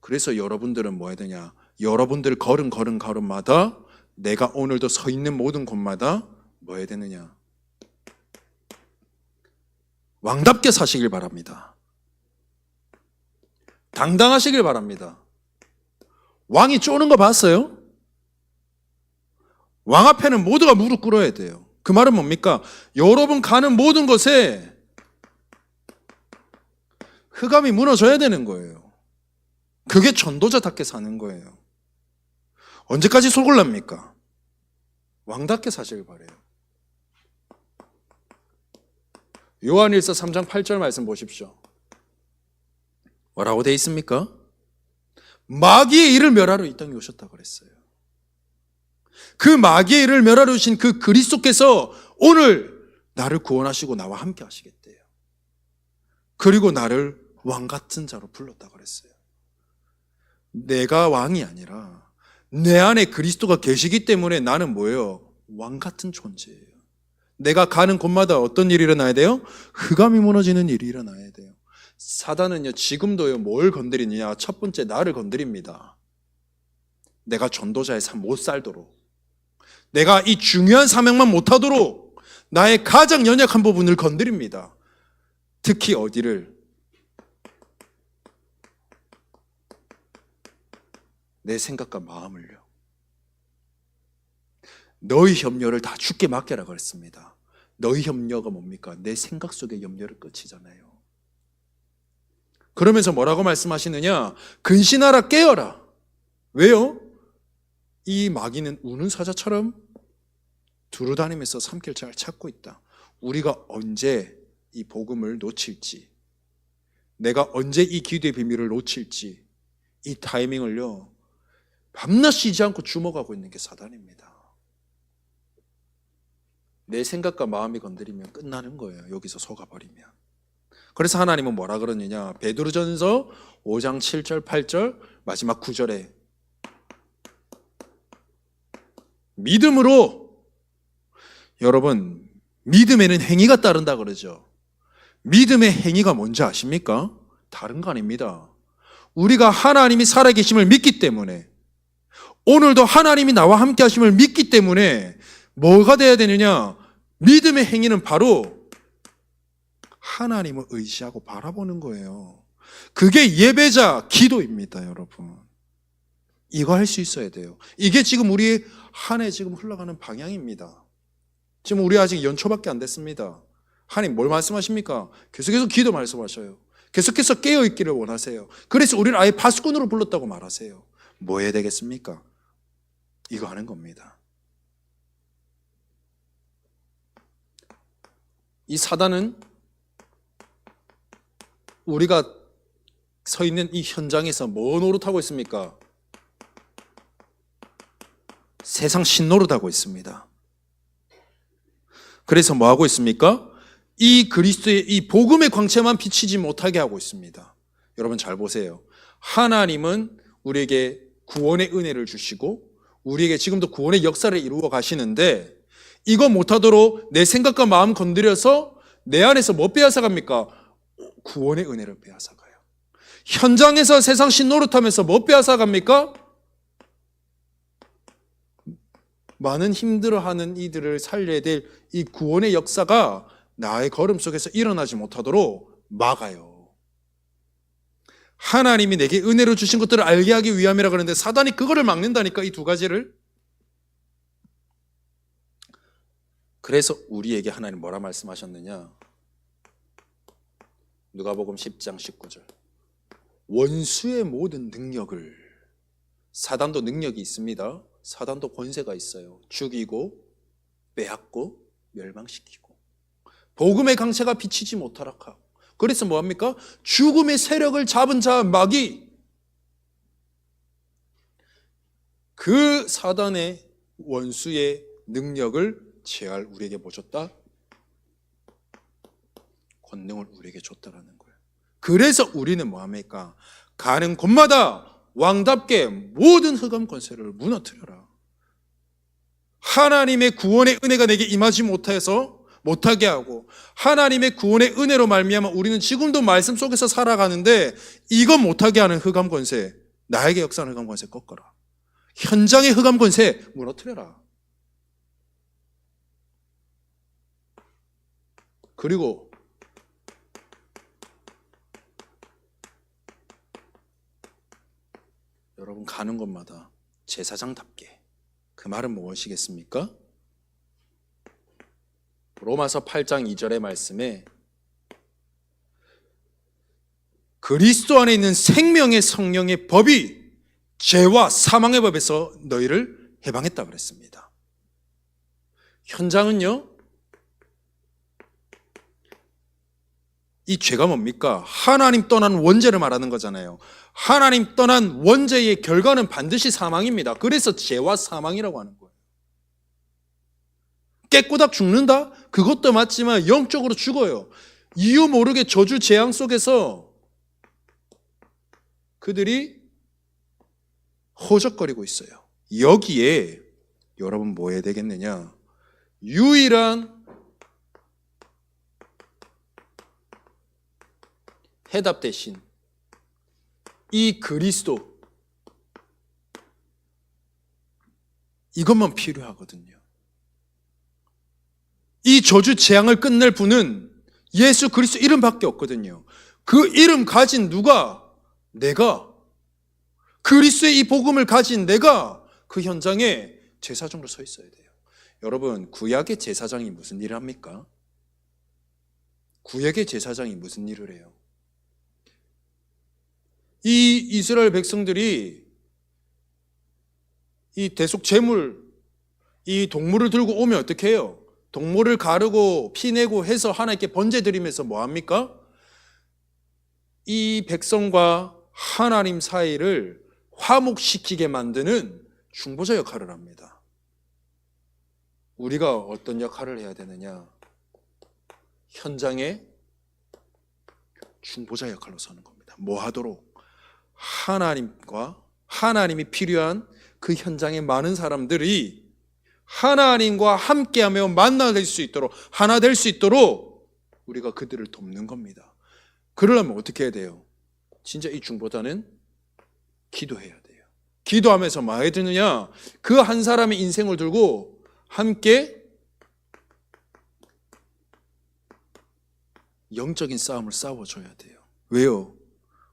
그래서 여러분들은 뭐 해야 되냐? 여러분들 걸음마다 내가 오늘도 서 있는 모든 곳마다 뭐 해야 되느냐? 왕답게 사시길 바랍니다. 당당하시길 바랍니다. 왕이 쪼는 거 봤어요? 왕 앞에는 모두가 무릎 꿇어야 돼요. 그 말은 뭡니까? 여러분 가는 모든 것에 흑암이 무너져야 되는 거예요. 그게 전도자답게 사는 거예요. 언제까지 속을랍니까? 왕답게 사시길 바래요. 요한일서 3장 8절 말씀 보십시오. 뭐라고 돼 있습니까? 마귀의 일을 멸하러 이 땅에 오셨다고 그랬어요. 그 마귀의 일을 멸하러 오신 그 그리스도께서 오늘 나를 구원하시고 나와 함께 하시겠대요. 그리고 나를 왕 같은 자로 불렀다고 그랬어요. 내가 왕이 아니라 내 안에 그리스도가 계시기 때문에 나는 뭐예요? 왕 같은 존재예요. 내가 가는 곳마다 어떤 일이 일어나야 돼요? 흑암이 무너지는 일이 일어나야 돼요. 사단은요, 지금도요, 뭘 건드리느냐? 첫 번째, 나를 건드립니다. 내가 전도자의 삶 못 살도록, 내가 이 중요한 사명만 못하도록 나의 가장 연약한 부분을 건드립니다. 특히 어디를? 내 생각과 마음을요. 너희 염려를 다 주께 맡겨라 그랬습니다. 너희 염려가 뭡니까? 내 생각 속의 염려를 끝이잖아요. 그러면서 뭐라고 말씀하시느냐? 근신하라, 깨어라. 왜요? 이 마귀는 우는 사자처럼 두루다니면서 삼킬 잘 찾고 있다. 우리가 언제 이 복음을 놓칠지, 내가 언제 이 기도의 비밀을 놓칠지, 이 타이밍을요, 밤낮 쉬지 않고 주목하고 있는 게 사단입니다. 내 생각과 마음이 건드리면 끝나는 거예요. 여기서 속아버리면. 그래서 하나님은 뭐라 그러느냐? 베드로전서 5장 7절 8절 마지막 9절에 믿음으로, 여러분 믿음에는 행위가 따른다 그러죠. 믿음의 행위가 뭔지 아십니까? 다른 거 아닙니다. 우리가 하나님이 살아계심을 믿기 때문에, 오늘도 하나님이 나와 함께 하심을 믿기 때문에 뭐가 돼야 되느냐? 믿음의 행위는 바로 하나님을 의지하고 바라보는 거예요. 그게 예배자 기도입니다, 여러분. 이거 할 수 있어야 돼요. 이게 지금 우리 한 해 지금 흘러가는 방향입니다. 지금 우리 아직 연초밖에 안 됐습니다. 하나님 뭘 말씀하십니까? 계속해서 기도 말씀하셔요. 계속해서 깨어있기를 원하세요. 그래서 우리를 아예 파수꾼으로 불렀다고 말하세요. 뭐 해야 되겠습니까? 이거 하는 겁니다. 이 사단은 우리가 서 있는 이 현장에서 뭐 노릇하고 있습니까? 세상 신노릇하고 있습니다. 그래서 뭐 하고 있습니까? 이 그리스도의 이 복음의 광채만 비치지 못하게 하고 있습니다. 여러분 잘 보세요. 하나님은 우리에게 구원의 은혜를 주시고 우리에게 지금도 구원의 역사를 이루어 가시는데, 이거 못하도록 내 생각과 마음 건드려서 내 안에서 뭐 빼앗아갑니까? 구원의 은혜를 빼앗아가요. 현장에서 세상 신노릇하면서 뭐 빼앗아갑니까? 많은 힘들어하는 이들을 살려야 될 이 구원의 역사가 나의 걸음 속에서 일어나지 못하도록 막아요. 하나님이 내게 은혜로 주신 것들을 알게 하기 위함이라 그러는데 사단이 그거를 막는다니까, 이 두 가지를. 그래서 우리에게 하나님 뭐라 말씀하셨느냐? 누가복음 10장 19절. 원수의 모든 능력을, 사단도 능력이 있습니다. 사단도 권세가 있어요. 죽이고 빼앗고 멸망시키고 복음의 강체가 비치지 못하도록 하고. 그래서 뭐합니까? 죽음의 세력을 잡은 자 마귀, 그 사단의 원수의 능력을 제할 우리에게 뭐 줬다? 권능을 우리에게 줬다라는 거예요. 그래서 우리는 뭐합니까? 가는 곳마다 왕답게 모든 흑암 권세를 무너뜨려라. 하나님의 구원의 은혜가 내게 임하지 못하게 하고, 하나님의 구원의 은혜로 말미암아 우리는 지금도 말씀 속에서 살아가는데 이건 못하게 하는 흑암 권세, 나에게 역사하는 흑암 권세 꺾어라. 현장의 흑암 권세 무너뜨려라. 그리고 여러분 가는 곳마다 제사장답게, 그 말은 무엇이겠습니까? 로마서 8장 2절의 말씀에 그리스도 안에 있는 생명의 성령의 법이 죄와 사망의 법에서 너희를 해방했다 그랬습니다. 현장은요, 이 죄가 뭡니까? 하나님 떠난 원죄를 말하는 거잖아요. 하나님 떠난 원죄의 결과는 반드시 사망입니다. 그래서 죄와 사망이라고 하는 거예요. 깨꼬닥 죽는다? 그것도 맞지만 영적으로 죽어요. 이유 모르게 저주 재앙 속에서 그들이 허적거리고 있어요. 여기에 여러분 뭐 해야 되겠느냐? 유일한 해답 대신 이 그리스도, 이것만 필요하거든요. 이 저주 재앙을 끝낼 분은 예수 그리스도 이름밖에 없거든요. 그 이름 가진 누가, 내가, 그리스도의 이 복음을 가진 내가 그 현장에 제사장으로 서 있어야 돼요. 여러분, 구약의 제사장이 무슨 일을 합니까? 구약의 제사장이 무슨 일을 해요? 이 이스라엘 백성들이 이 대속 제물, 이 동물을 들고 오면 어떻게 해요? 동물을 가르고 피내고 해서 하나님께 번제 드리면서 뭐 합니까? 이 백성과 하나님 사이를 화목시키게 만드는 중보자 역할을 합니다. 우리가 어떤 역할을 해야 되느냐? 현장에 중보자 역할로 서는 겁니다. 뭐 하도록? 하나님과 하나님이 필요한 그 현장에 많은 사람들이 하나님과 함께하며 만나될 수 있도록, 하나 될 수 있도록 우리가 그들을 돕는 겁니다. 그러려면 어떻게 해야 돼요? 진짜 이 중보자는 기도해야 돼요. 기도하면서 뭐 해야 되느냐? 그 한 사람의 인생을 들고 함께 영적인 싸움을 싸워줘야 돼요. 왜요?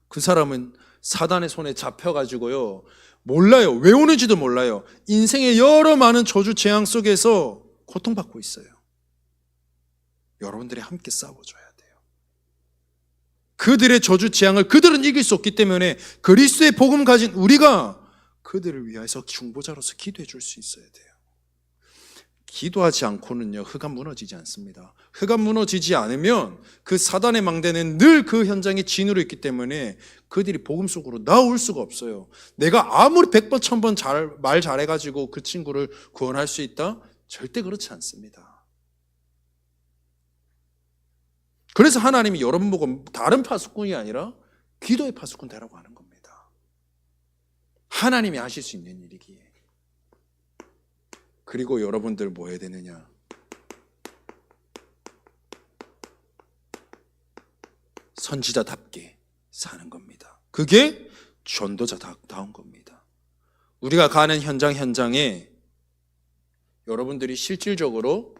그 사람은 사단의 손에 잡혀가지고요, 몰라요. 왜 오는지도 몰라요. 인생의 여러 많은 저주 재앙 속에서 고통받고 있어요. 여러분들이 함께 싸워줘야 돼요. 그들의 저주 재앙을 그들은 이길 수 없기 때문에 그리스도의 복음 가진 우리가 그들을 위해서 중보자로서 기도해 줄 수 있어야 돼요. 기도하지 않고는요, 흑암 무너지지 않습니다. 흑암 무너지지 않으면 그 사단의 망대는 늘 그 현장에 진으로 있기 때문에 그들이 복음 속으로 나올 수가 없어요. 내가 아무리 100번 1000번 말 잘해가지고 그 친구를 구원할 수 있다? 절대 그렇지 않습니다. 그래서 하나님이 여러분 보고 다른 파수꾼이 아니라 기도의 파수꾼 되라고 하는 겁니다. 하나님이 하실 수 있는 일이기에. 그리고 여러분들 뭐 해야 되느냐? 선지자답게 사는 겁니다. 그게 전도자다운 겁니다. 우리가 가는 현장에 여러분들이 실질적으로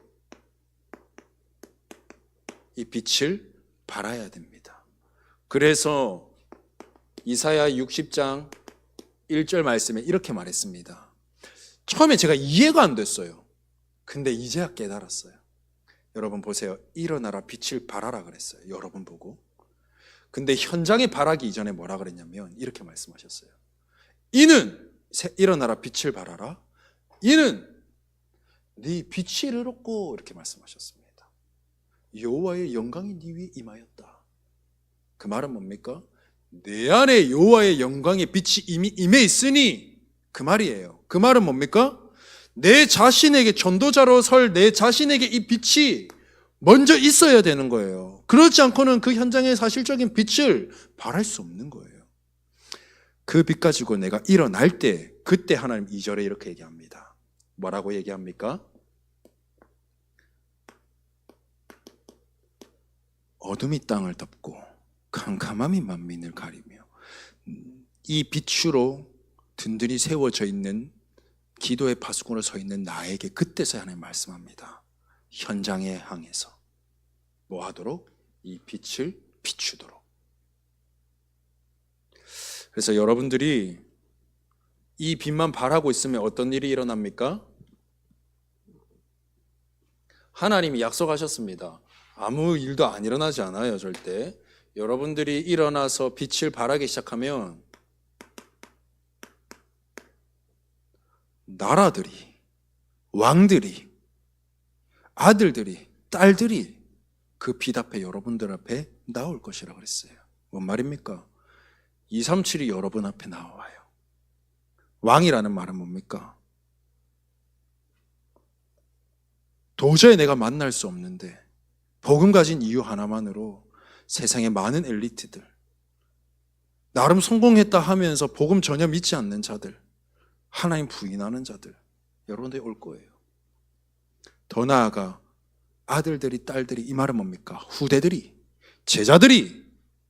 이 빛을 발하야 됩니다. 그래서 이사야 60장 1절 말씀에 이렇게 말했습니다. 처음에 제가 이해가 안 됐어요. 근데 이제야 깨달았어요. 여러분 보세요. 일어나라 빛을 발하라 그랬어요. 여러분 보고. 근데 현장에 발하기 이전에 뭐라 그랬냐면 이렇게 말씀하셨어요. 이는 일어나라 빛을 발하라. 이는 네 빛이 이르렀고 이렇게 말씀하셨습니다. 여호와의 영광이 네 위에 임하였다. 그 말은 뭡니까? 내 안에 여호와의 영광의 빛이 이미 임해 있으니 그 말이에요. 그 말은 뭡니까? 내 자신에게 전도자로 설 내 자신에게 이 빛이 먼저 있어야 되는 거예요. 그렇지 않고는 그 현장의 사실적인 빛을 발할 수 없는 거예요. 그 빛 가지고 내가 일어날 때 그때 하나님 2절에 이렇게 얘기합니다. 뭐라고 얘기합니까? 어둠이 땅을 덮고 캄캄함이 만민을 가리며 이 빛으로 든든히 세워져 있는 기도의 파수꾼으로 서 있는 나에게 그때서 하나님 말씀합니다. 현장에 향해서 뭐 하도록? 이 빛을 비추도록. 그래서 여러분들이 이 빛만 발하고 있으면 어떤 일이 일어납니까? 하나님이 약속하셨습니다. 아무 일도 안 일어나지 않아요, 절대. 여러분들이 일어나서 빛을 발하기 시작하면 나라들이, 왕들이, 아들들이, 딸들이 그 빛 앞에 여러분들 앞에 나올 것이라고 그랬어요. 뭔 말입니까? 237이 여러분 앞에 나와요. 왕이라는 말은 뭡니까? 도저히 내가 만날 수 없는데 복음 가진 이유 하나만으로 세상의 많은 엘리트들, 나름 성공했다 하면서 복음 전혀 믿지 않는 자들, 하나님 부인하는 자들, 여러분들이 올 거예요. 더 나아가 아들들이, 딸들이, 이 말은 뭡니까? 후대들이, 제자들이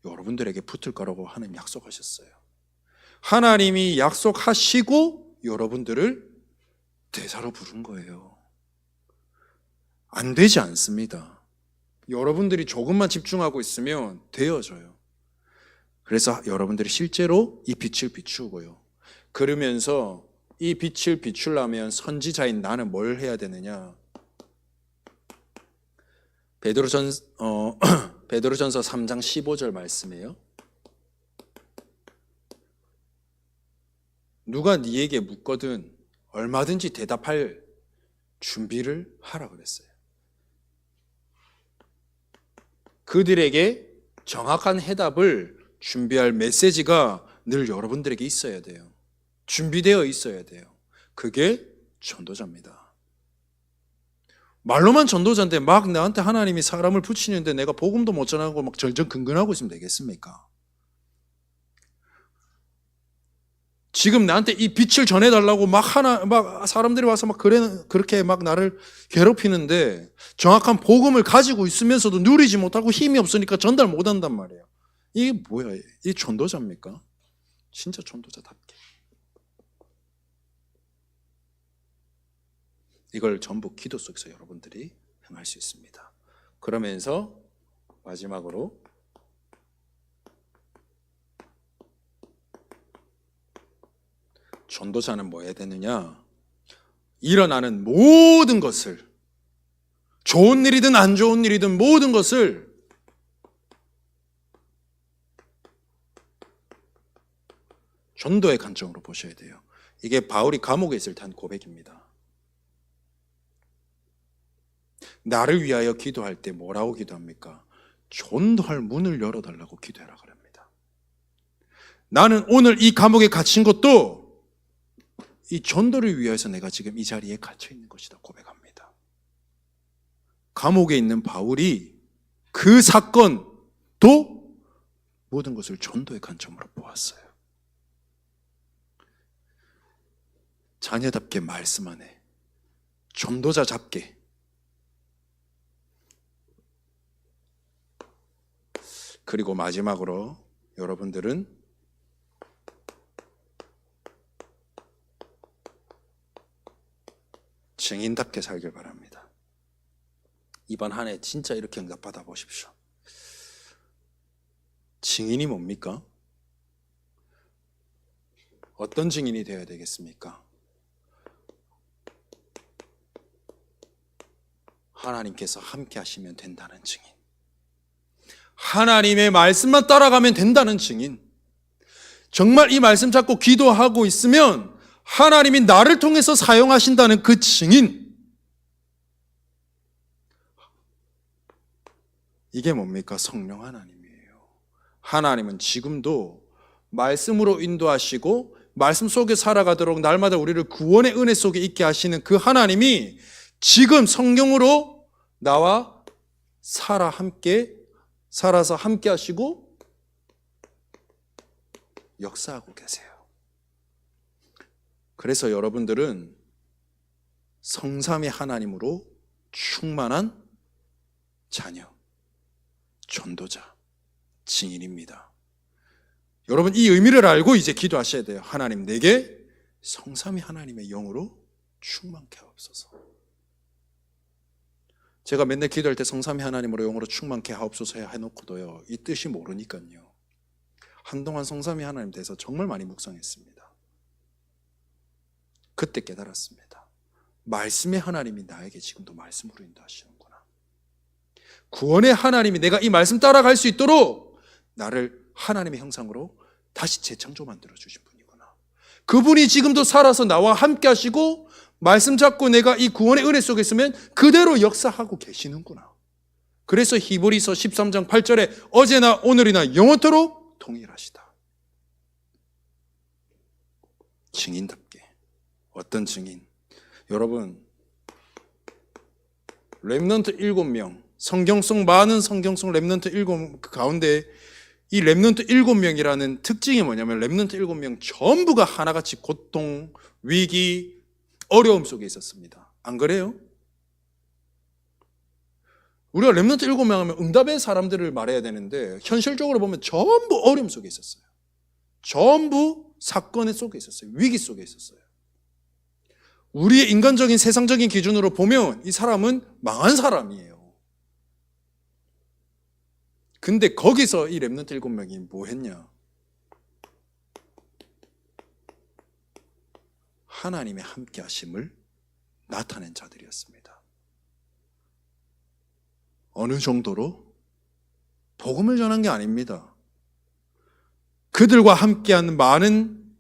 여러분들에게 붙을 거라고 하나님 약속하셨어요. 하나님이 약속하시고 여러분들을 대사로 부른 거예요. 안 되지 않습니다. 여러분들이 조금만 집중하고 있으면 되어져요. 그래서 여러분들이 실제로 이 빛을 비추고요. 그러면서 이 빛을 비추려면 선지자인 나는 뭘 해야 되느냐? 베드로전서 3장 15절 말씀이에요. 누가 네에게 묻거든 얼마든지 대답할 준비를 하라 그랬어요. 그들에게 정확한 해답을 준비할 메시지가 늘 여러분들에게 있어야 돼요. 준비되어 있어야 돼요. 그게 전도자입니다. 말로만 전도자인데 막 나한테 하나님이 사람을 붙이는데 내가 복음도 못 전하고 막 절정근근하고 있으면 되겠습니까? 지금 나한테 이 빛을 전해달라고 막 사람들이 와서 막 그렇게 막 나를 괴롭히는데 정확한 복음을 가지고 있으면서도 누리지 못하고 힘이 없으니까 전달 못 한단 말이에요. 이게 뭐야? 이게 전도자입니까? 진짜 전도자답게. 이걸 전부 기도 속에서 여러분들이 행할 수 있습니다. 그러면서 마지막으로 전도자는 뭐 해야 되느냐? 일어나는 모든 것을, 좋은 일이든 안 좋은 일이든 모든 것을 전도의 관점으로 보셔야 돼요. 이게 바울이 감옥에 있을 때 한 고백입니다. 나를 위하여 기도할 때 뭐라고 기도합니까? 전도할 문을 열어달라고 기도해라 그럽니다. 나는 오늘 이 감옥에 갇힌 것도 이 전도를 위해서 내가 지금 이 자리에 갇혀 있는 것이다 고백합니다. 감옥에 있는 바울이 그 사건도 모든 것을 전도의 관점으로 보았어요. 자녀답게 말씀 안에, 전도자답게. 그리고 마지막으로 여러분들은 증인답게 살길 바랍니다. 이번 한 해 진짜 이렇게 응답받아 보십시오. 증인이 뭡니까? 어떤 증인이 되어야 되겠습니까? 하나님께서 함께 하시면 된다는 증인. 하나님의 말씀만 따라가면 된다는 증인. 정말 이 말씀 잡고 기도하고 있으면 하나님이 나를 통해서 사용하신다는 그 증인. 이게 뭡니까? 성령 하나님이에요. 하나님은 지금도 말씀으로 인도하시고 말씀 속에 살아가도록 날마다 우리를 구원의 은혜 속에 있게 하시는 그 하나님이 지금 성령으로 나와 살아서 함께 하시고 역사하고 계세요. 그래서 여러분들은 성삼위 하나님으로 충만한 자녀, 전도자, 증인입니다. 여러분 이 의미를 알고 이제 기도하셔야 돼요. 하나님 내게 성삼위 하나님의 영으로 충만케 하옵소서. 제가 맨날 기도할 때 성삼위 하나님으로 영으로 충만케 하옵소서 해놓고도요 이 뜻이 모르니까요 한동안 성삼위 하나님 대해서 정말 많이 묵상했습니다. 그때 깨달았습니다. 말씀의 하나님이 나에게 지금도 말씀으로 인도하시는구나. 구원의 하나님이 내가 이 말씀 따라갈 수 있도록 나를 하나님의 형상으로 다시 재창조 만들어 주신 분이구나. 그분이 지금도 살아서 나와 함께 하시고 말씀 잡고 내가 이 구원의 은혜 속에 있으면 그대로 역사하고 계시는구나. 그래서 히브리서 13장 8절에 어제나 오늘이나 영원토록 동일하시다. 증인답게. 어떤 증인? 여러분 렘넌트 7명, 성경송 많은 성경송 렘넌트 7 가운데 이 렘넌트 7명이라는 특징이 뭐냐면 렘넌트 7명 전부가 하나같이 고통, 위기, 어려움 속에 있었습니다. 안 그래요? 우리가 렘넌트 7명 하면 응답의 사람들을 말해야 되는데 현실적으로 보면 전부 어려움 속에 있었어요. 전부 사건 속에 있었어요. 위기 속에 있었어요. 우리의 인간적인 세상적인 기준으로 보면 이 사람은 망한 사람이에요. 근데 거기서 이 렘넌트 7명이 뭐 했냐? 하나님의 함께 하심을 나타낸 자들이었습니다. 어느 정도로? 복음을 전한 게 아닙니다. 그들과 함께하는 많은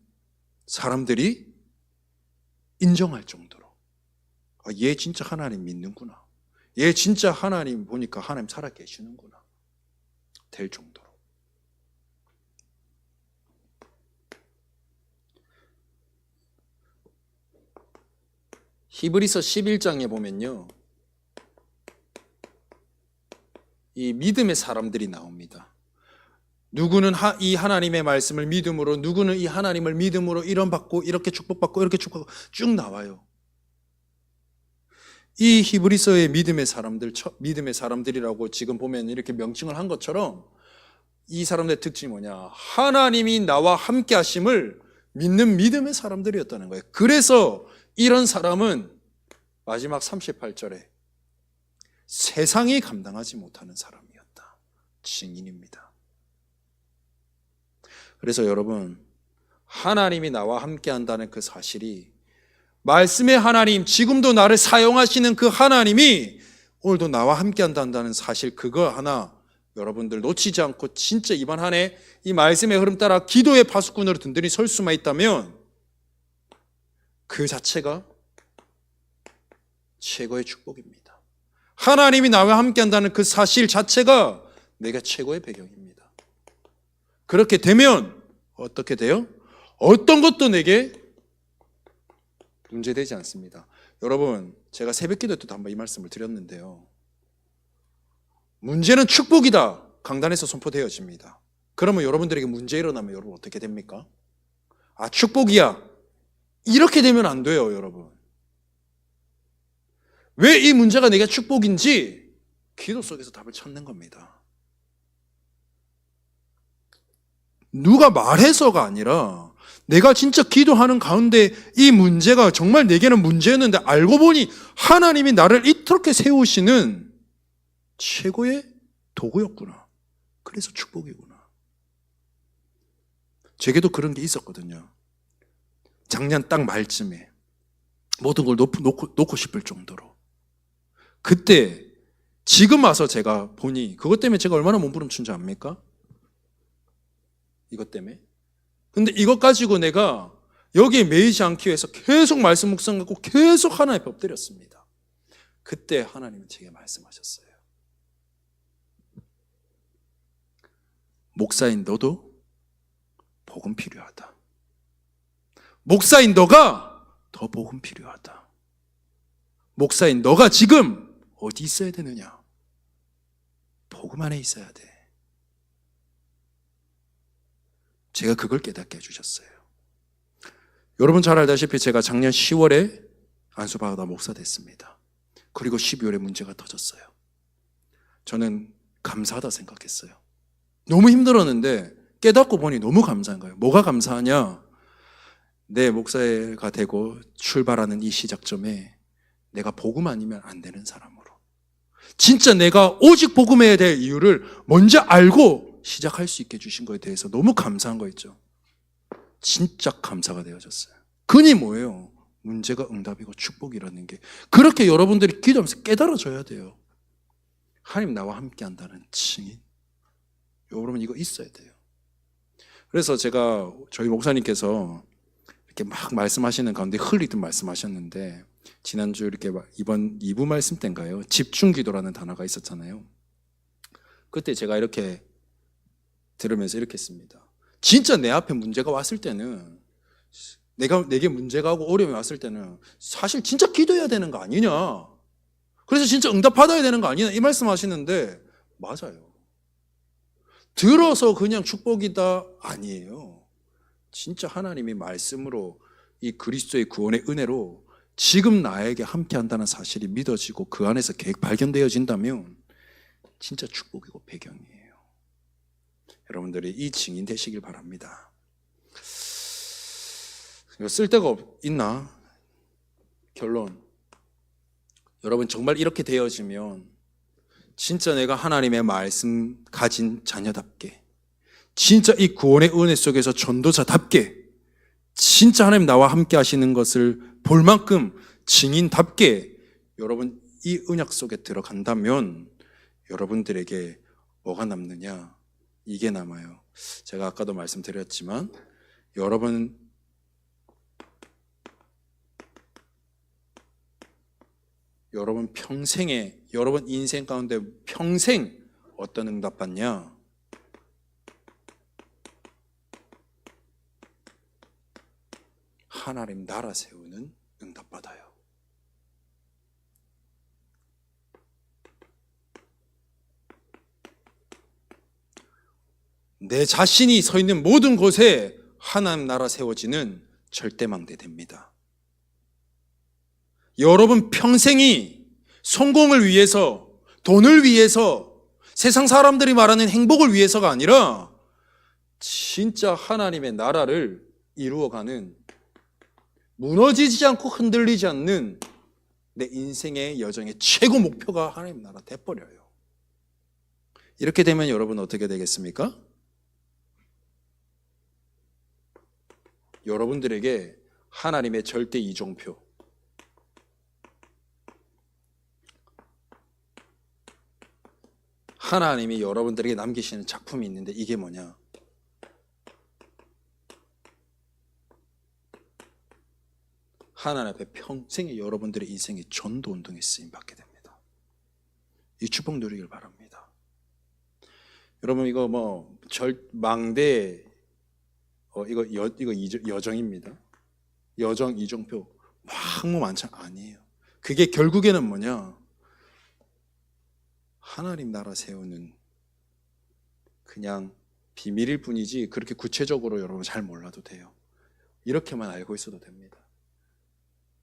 사람들이 인정할 정도로 얘 진짜 하나님 믿는구나. 얘 진짜 하나님 보니까 하나님 살아계시는구나. 될 정도로. 히브리서 11장에 보면요. 이 믿음의 사람들이 나옵니다. 누구는 이 하나님의 말씀을 믿음으로, 누구는 이 하나님을 믿음으로 이런 받고 이렇게 축복받고 이렇게 축복받고 쭉 나와요. 이 히브리서의 믿음의 사람들이라고 지금 보면 이렇게 명칭을 한 것처럼 이 사람들의 특징이 뭐냐? 하나님이 나와 함께 하심을 믿는 믿음의 사람들이었다는 거예요. 그래서 이런 사람은 마지막 38절에 세상이 감당하지 못하는 사람이었다. 증인입니다. 그래서 여러분, 하나님이 나와 함께 한다는 그 사실이 말씀의 하나님, 지금도 나를 사용하시는 그 하나님이 오늘도 나와 함께 한다는 사실, 그거 하나 여러분들 놓치지 않고 진짜 이번 한 해 이 말씀의 흐름 따라 기도의 파수꾼으로 든든히 설 수만 있다면 그 자체가 최고의 축복입니다. 하나님이 나와 함께 한다는 그 사실 자체가 내가 최고의 배경입니다. 그렇게 되면 어떻게 돼요? 어떤 것도 내게 문제되지 않습니다. 여러분, 제가 새벽기도 때도 한번 이 말씀을 드렸는데요. 문제는 축복이다. 강단에서 선포되어집니다. 그러면 여러분들에게 문제 일어나면 여러분 어떻게 됩니까? 아, 축복이야. 이렇게 되면 안 돼요, 여러분. 왜 이 문제가 내게 축복인지 기도 속에서 답을 찾는 겁니다. 누가 말해서가 아니라 내가 진짜 기도하는 가운데 이 문제가 정말 내게는 문제였는데 알고 보니 하나님이 나를 이렇게 세우시는 최고의 도구였구나. 그래서 축복이구나. 제게도 그런 게 있었거든요. 작년 딱 말쯤에 모든 걸 놓고 싶을 정도로. 그때 지금 와서 제가 보니 그것 때문에 제가 얼마나 몸부림친 줄 압니까? 이것 때문에. 근데 이것 가지고 내가 여기에 매이지 않기 위해서 계속 말씀 묵상 갖고 계속 하나님 앞에 엎드렸습니다. 그때 하나님이 제게 말씀하셨어요. 목사인 너도 복음 필요하다. 목사인 너가 더 복음 필요하다. 목사인 너가 지금 어디 있어야 되느냐? 복음 안에 있어야 돼. 제가 그걸 깨닫게 해주셨어요. 여러분 잘 알다시피 제가 작년 10월에 안수받아 목사 됐습니다. 그리고 12월에 문제가 터졌어요. 저는 감사하다 생각했어요. 너무 힘들었는데 깨닫고 보니 너무 감사한 거예요. 뭐가 감사하냐? 내 목사가 되고 출발하는 이 시작점에 내가 복음 아니면 안 되는 사람으로, 진짜 내가 오직 복음해야 될 이유를 먼저 알고 시작할 수 있게 해주신 거에 대해서 너무 감사한 거 있죠. 진짜 감사가 되어졌어요. 그니 뭐예요? 문제가 응답이고 축복이라는 게 그렇게 여러분들이 기도하면서 깨달아져야 돼요. 하나님 나와 함께 한다는 증인. 여러분 이거 있어야 돼요. 그래서 제가 저희 목사님께서 이렇게 막 말씀하시는 가운데 흘리듯 말씀하셨는데 지난주 이렇게 이번 2부 말씀 때인가요? 집중기도라는 단어가 있었잖아요. 그때 제가 이렇게 들으면서 이렇게 했습니다. 진짜 내 앞에 문제가 왔을 때는 내게 문제가 오고 어려움이 왔을 때는 사실 진짜 기도해야 되는 거 아니냐? 그래서 진짜 응답받아야 되는 거 아니냐 이 말씀 하시는데 맞아요. 들어서 그냥 축복이다 아니에요. 진짜 하나님의 말씀으로 이 그리스도의 구원의 은혜로 지금 나에게 함께 한다는 사실이 믿어지고 그 안에서 발견되어진다면 진짜 축복이고 배경이에요. 여러분들이 이 증인 되시길 바랍니다. 이거 쓸데가 있나? 결론. 여러분 정말 이렇게 되어지면 진짜 내가 하나님의 말씀 가진 자녀답게 진짜 이 구원의 은혜 속에서 전도자답게 진짜 하나님 나와 함께 하시는 것을 볼 만큼 증인답게 여러분 이 언약 속에 들어간다면 여러분들에게 뭐가 남느냐? 이게 남아요. 제가 아까도 말씀드렸지만 여러분 평생에 여러분 인생 가운데 평생 어떤 응답 받냐? 하나님 나라 세우는 응답 받아요. 내 자신이 서 있는 모든 곳에 하나님 나라 세워지는 절대망대 됩니다. 여러분 평생이 성공을 위해서, 돈을 위해서, 세상 사람들이 말하는 행복을 위해서가 아니라 진짜 하나님의 나라를 이루어가는 무너지지 않고 흔들리지 않는 내 인생의 여정의 최고 목표가 하나님 나라 돼버려요. 이렇게 되면 여러분 어떻게 되겠습니까? 여러분들에게 하나님의 절대 이종표, 하나님이 여러분들에게 남기시는 작품이 있는데 이게 뭐냐? 하나님 앞에 평생에 여러분들의 인생의 전도 운동에 쓰임 받게 됩니다. 이 축복 누리길 바랍니다. 여러분 이거 망대 이거 여정입니다. 여정 이정표 막 많지 아니에요. 그게 결국에는 뭐냐? 하나님 나라 세우는 그냥 비밀일 뿐이지 그렇게 구체적으로 여러분 잘 몰라도 돼요. 이렇게만 알고 있어도 됩니다.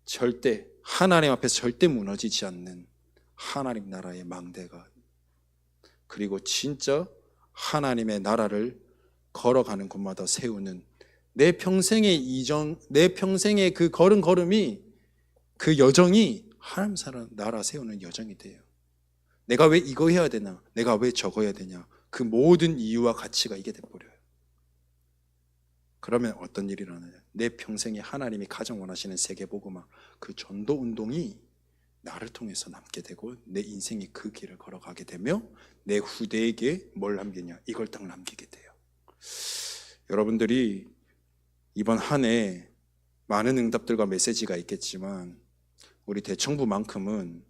절대 하나님 앞에서 절대 무너지지 않는 하나님 나라의 망대가, 그리고 진짜 하나님의 나라를 걸어가는 곳마다 세우는 내 평생의 이정, 내 평생의 그 걸음걸음이, 그 여정이 하나님 나라 세우는 여정이 돼요. 내가 왜 이거 해야 되나? 내가 왜 저거 해야 되냐? 그 모든 이유와 가치가 이게 돼버려요. 그러면 어떤 일이 일어나냐? 내 평생에 하나님이 가장 원하시는 세계복음화 그 전도 운동이 나를 통해서 남게 되고 내 인생이 그 길을 걸어가게 되며 내 후대에게 뭘 남기냐? 이걸 딱 남기게 돼요. 여러분들이 이번 한 해 많은 응답들과 메시지가 있겠지만 우리 대청부만큼은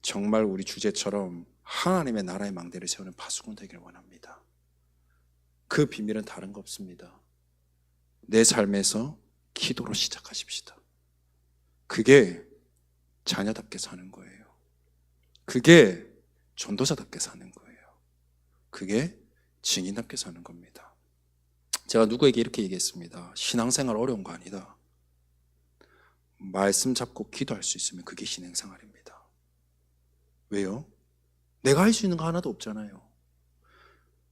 정말 우리 주제처럼 하나님의 나라의 망대를 세우는 파수꾼 되기를 원합니다. 그 비밀은 다른 거 없습니다. 내 삶에서 기도로 시작하십시다. 그게 자녀답게 사는 거예요. 그게 전도자답게 사는 거예요. 그게 증인답게 사는 겁니다. 제가 누구에게 이렇게 얘기했습니다. 신앙생활 어려운 거 아니다. 말씀 잡고 기도할 수 있으면 그게 신앙생활입니다. 왜요? 내가 할 수 있는 거 하나도 없잖아요.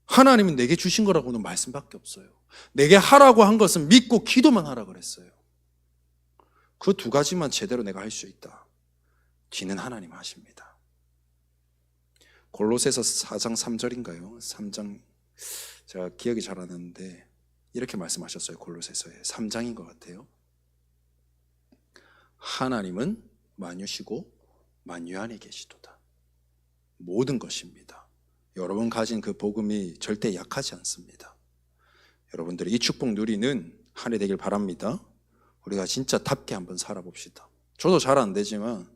하나님은 내게 주신 거라고는 말씀밖에 없어요. 내게 하라고 한 것은 믿고 기도만 하라 그랬어요. 그 두 가지만 제대로 내가 할 수 있다. 뒤는 하나님 하십니다. 골로새서 4장 3절인가요? 3장 제가 기억이 잘 안 나는데 이렇게 말씀하셨어요. 골로새서에 3장인 것 같아요. 하나님은 만유시고 만유 안에 계시도다. 모든 것입니다. 여러분 가진 그 복음이 절대 약하지 않습니다. 여러분들이 이 축복 누리는 한 해 되길 바랍니다. 우리가 진짜 답게 한번 살아봅시다. 저도 잘 안 되지만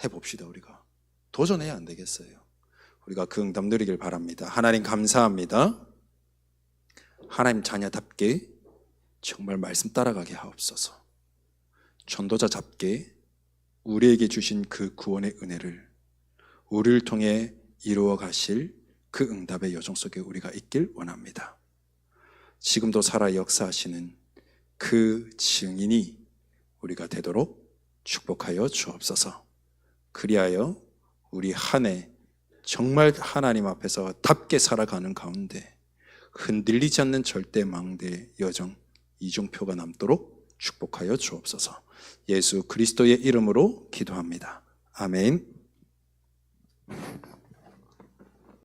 해봅시다. 우리가 도전해야 안 되겠어요. 우리가 그 응답 누리길 바랍니다. 하나님 감사합니다. 하나님 자녀답게 정말 말씀 따라가게 하옵소서. 전도자답게 우리에게 주신 그 구원의 은혜를 우리를 통해 이루어 가실 그 응답의 여정 속에 우리가 있길 원합니다. 지금도 살아 역사하시는 그 증인이 우리가 되도록 축복하여 주옵소서. 그리하여 우리 한 해 정말 하나님 앞에서 답게 살아가는 가운데 흔들리지 않는 절대망대의 여정 이중표가 남도록 축복하여 주옵소서. 예수 그리스도의 이름으로 기도합니다. 아멘.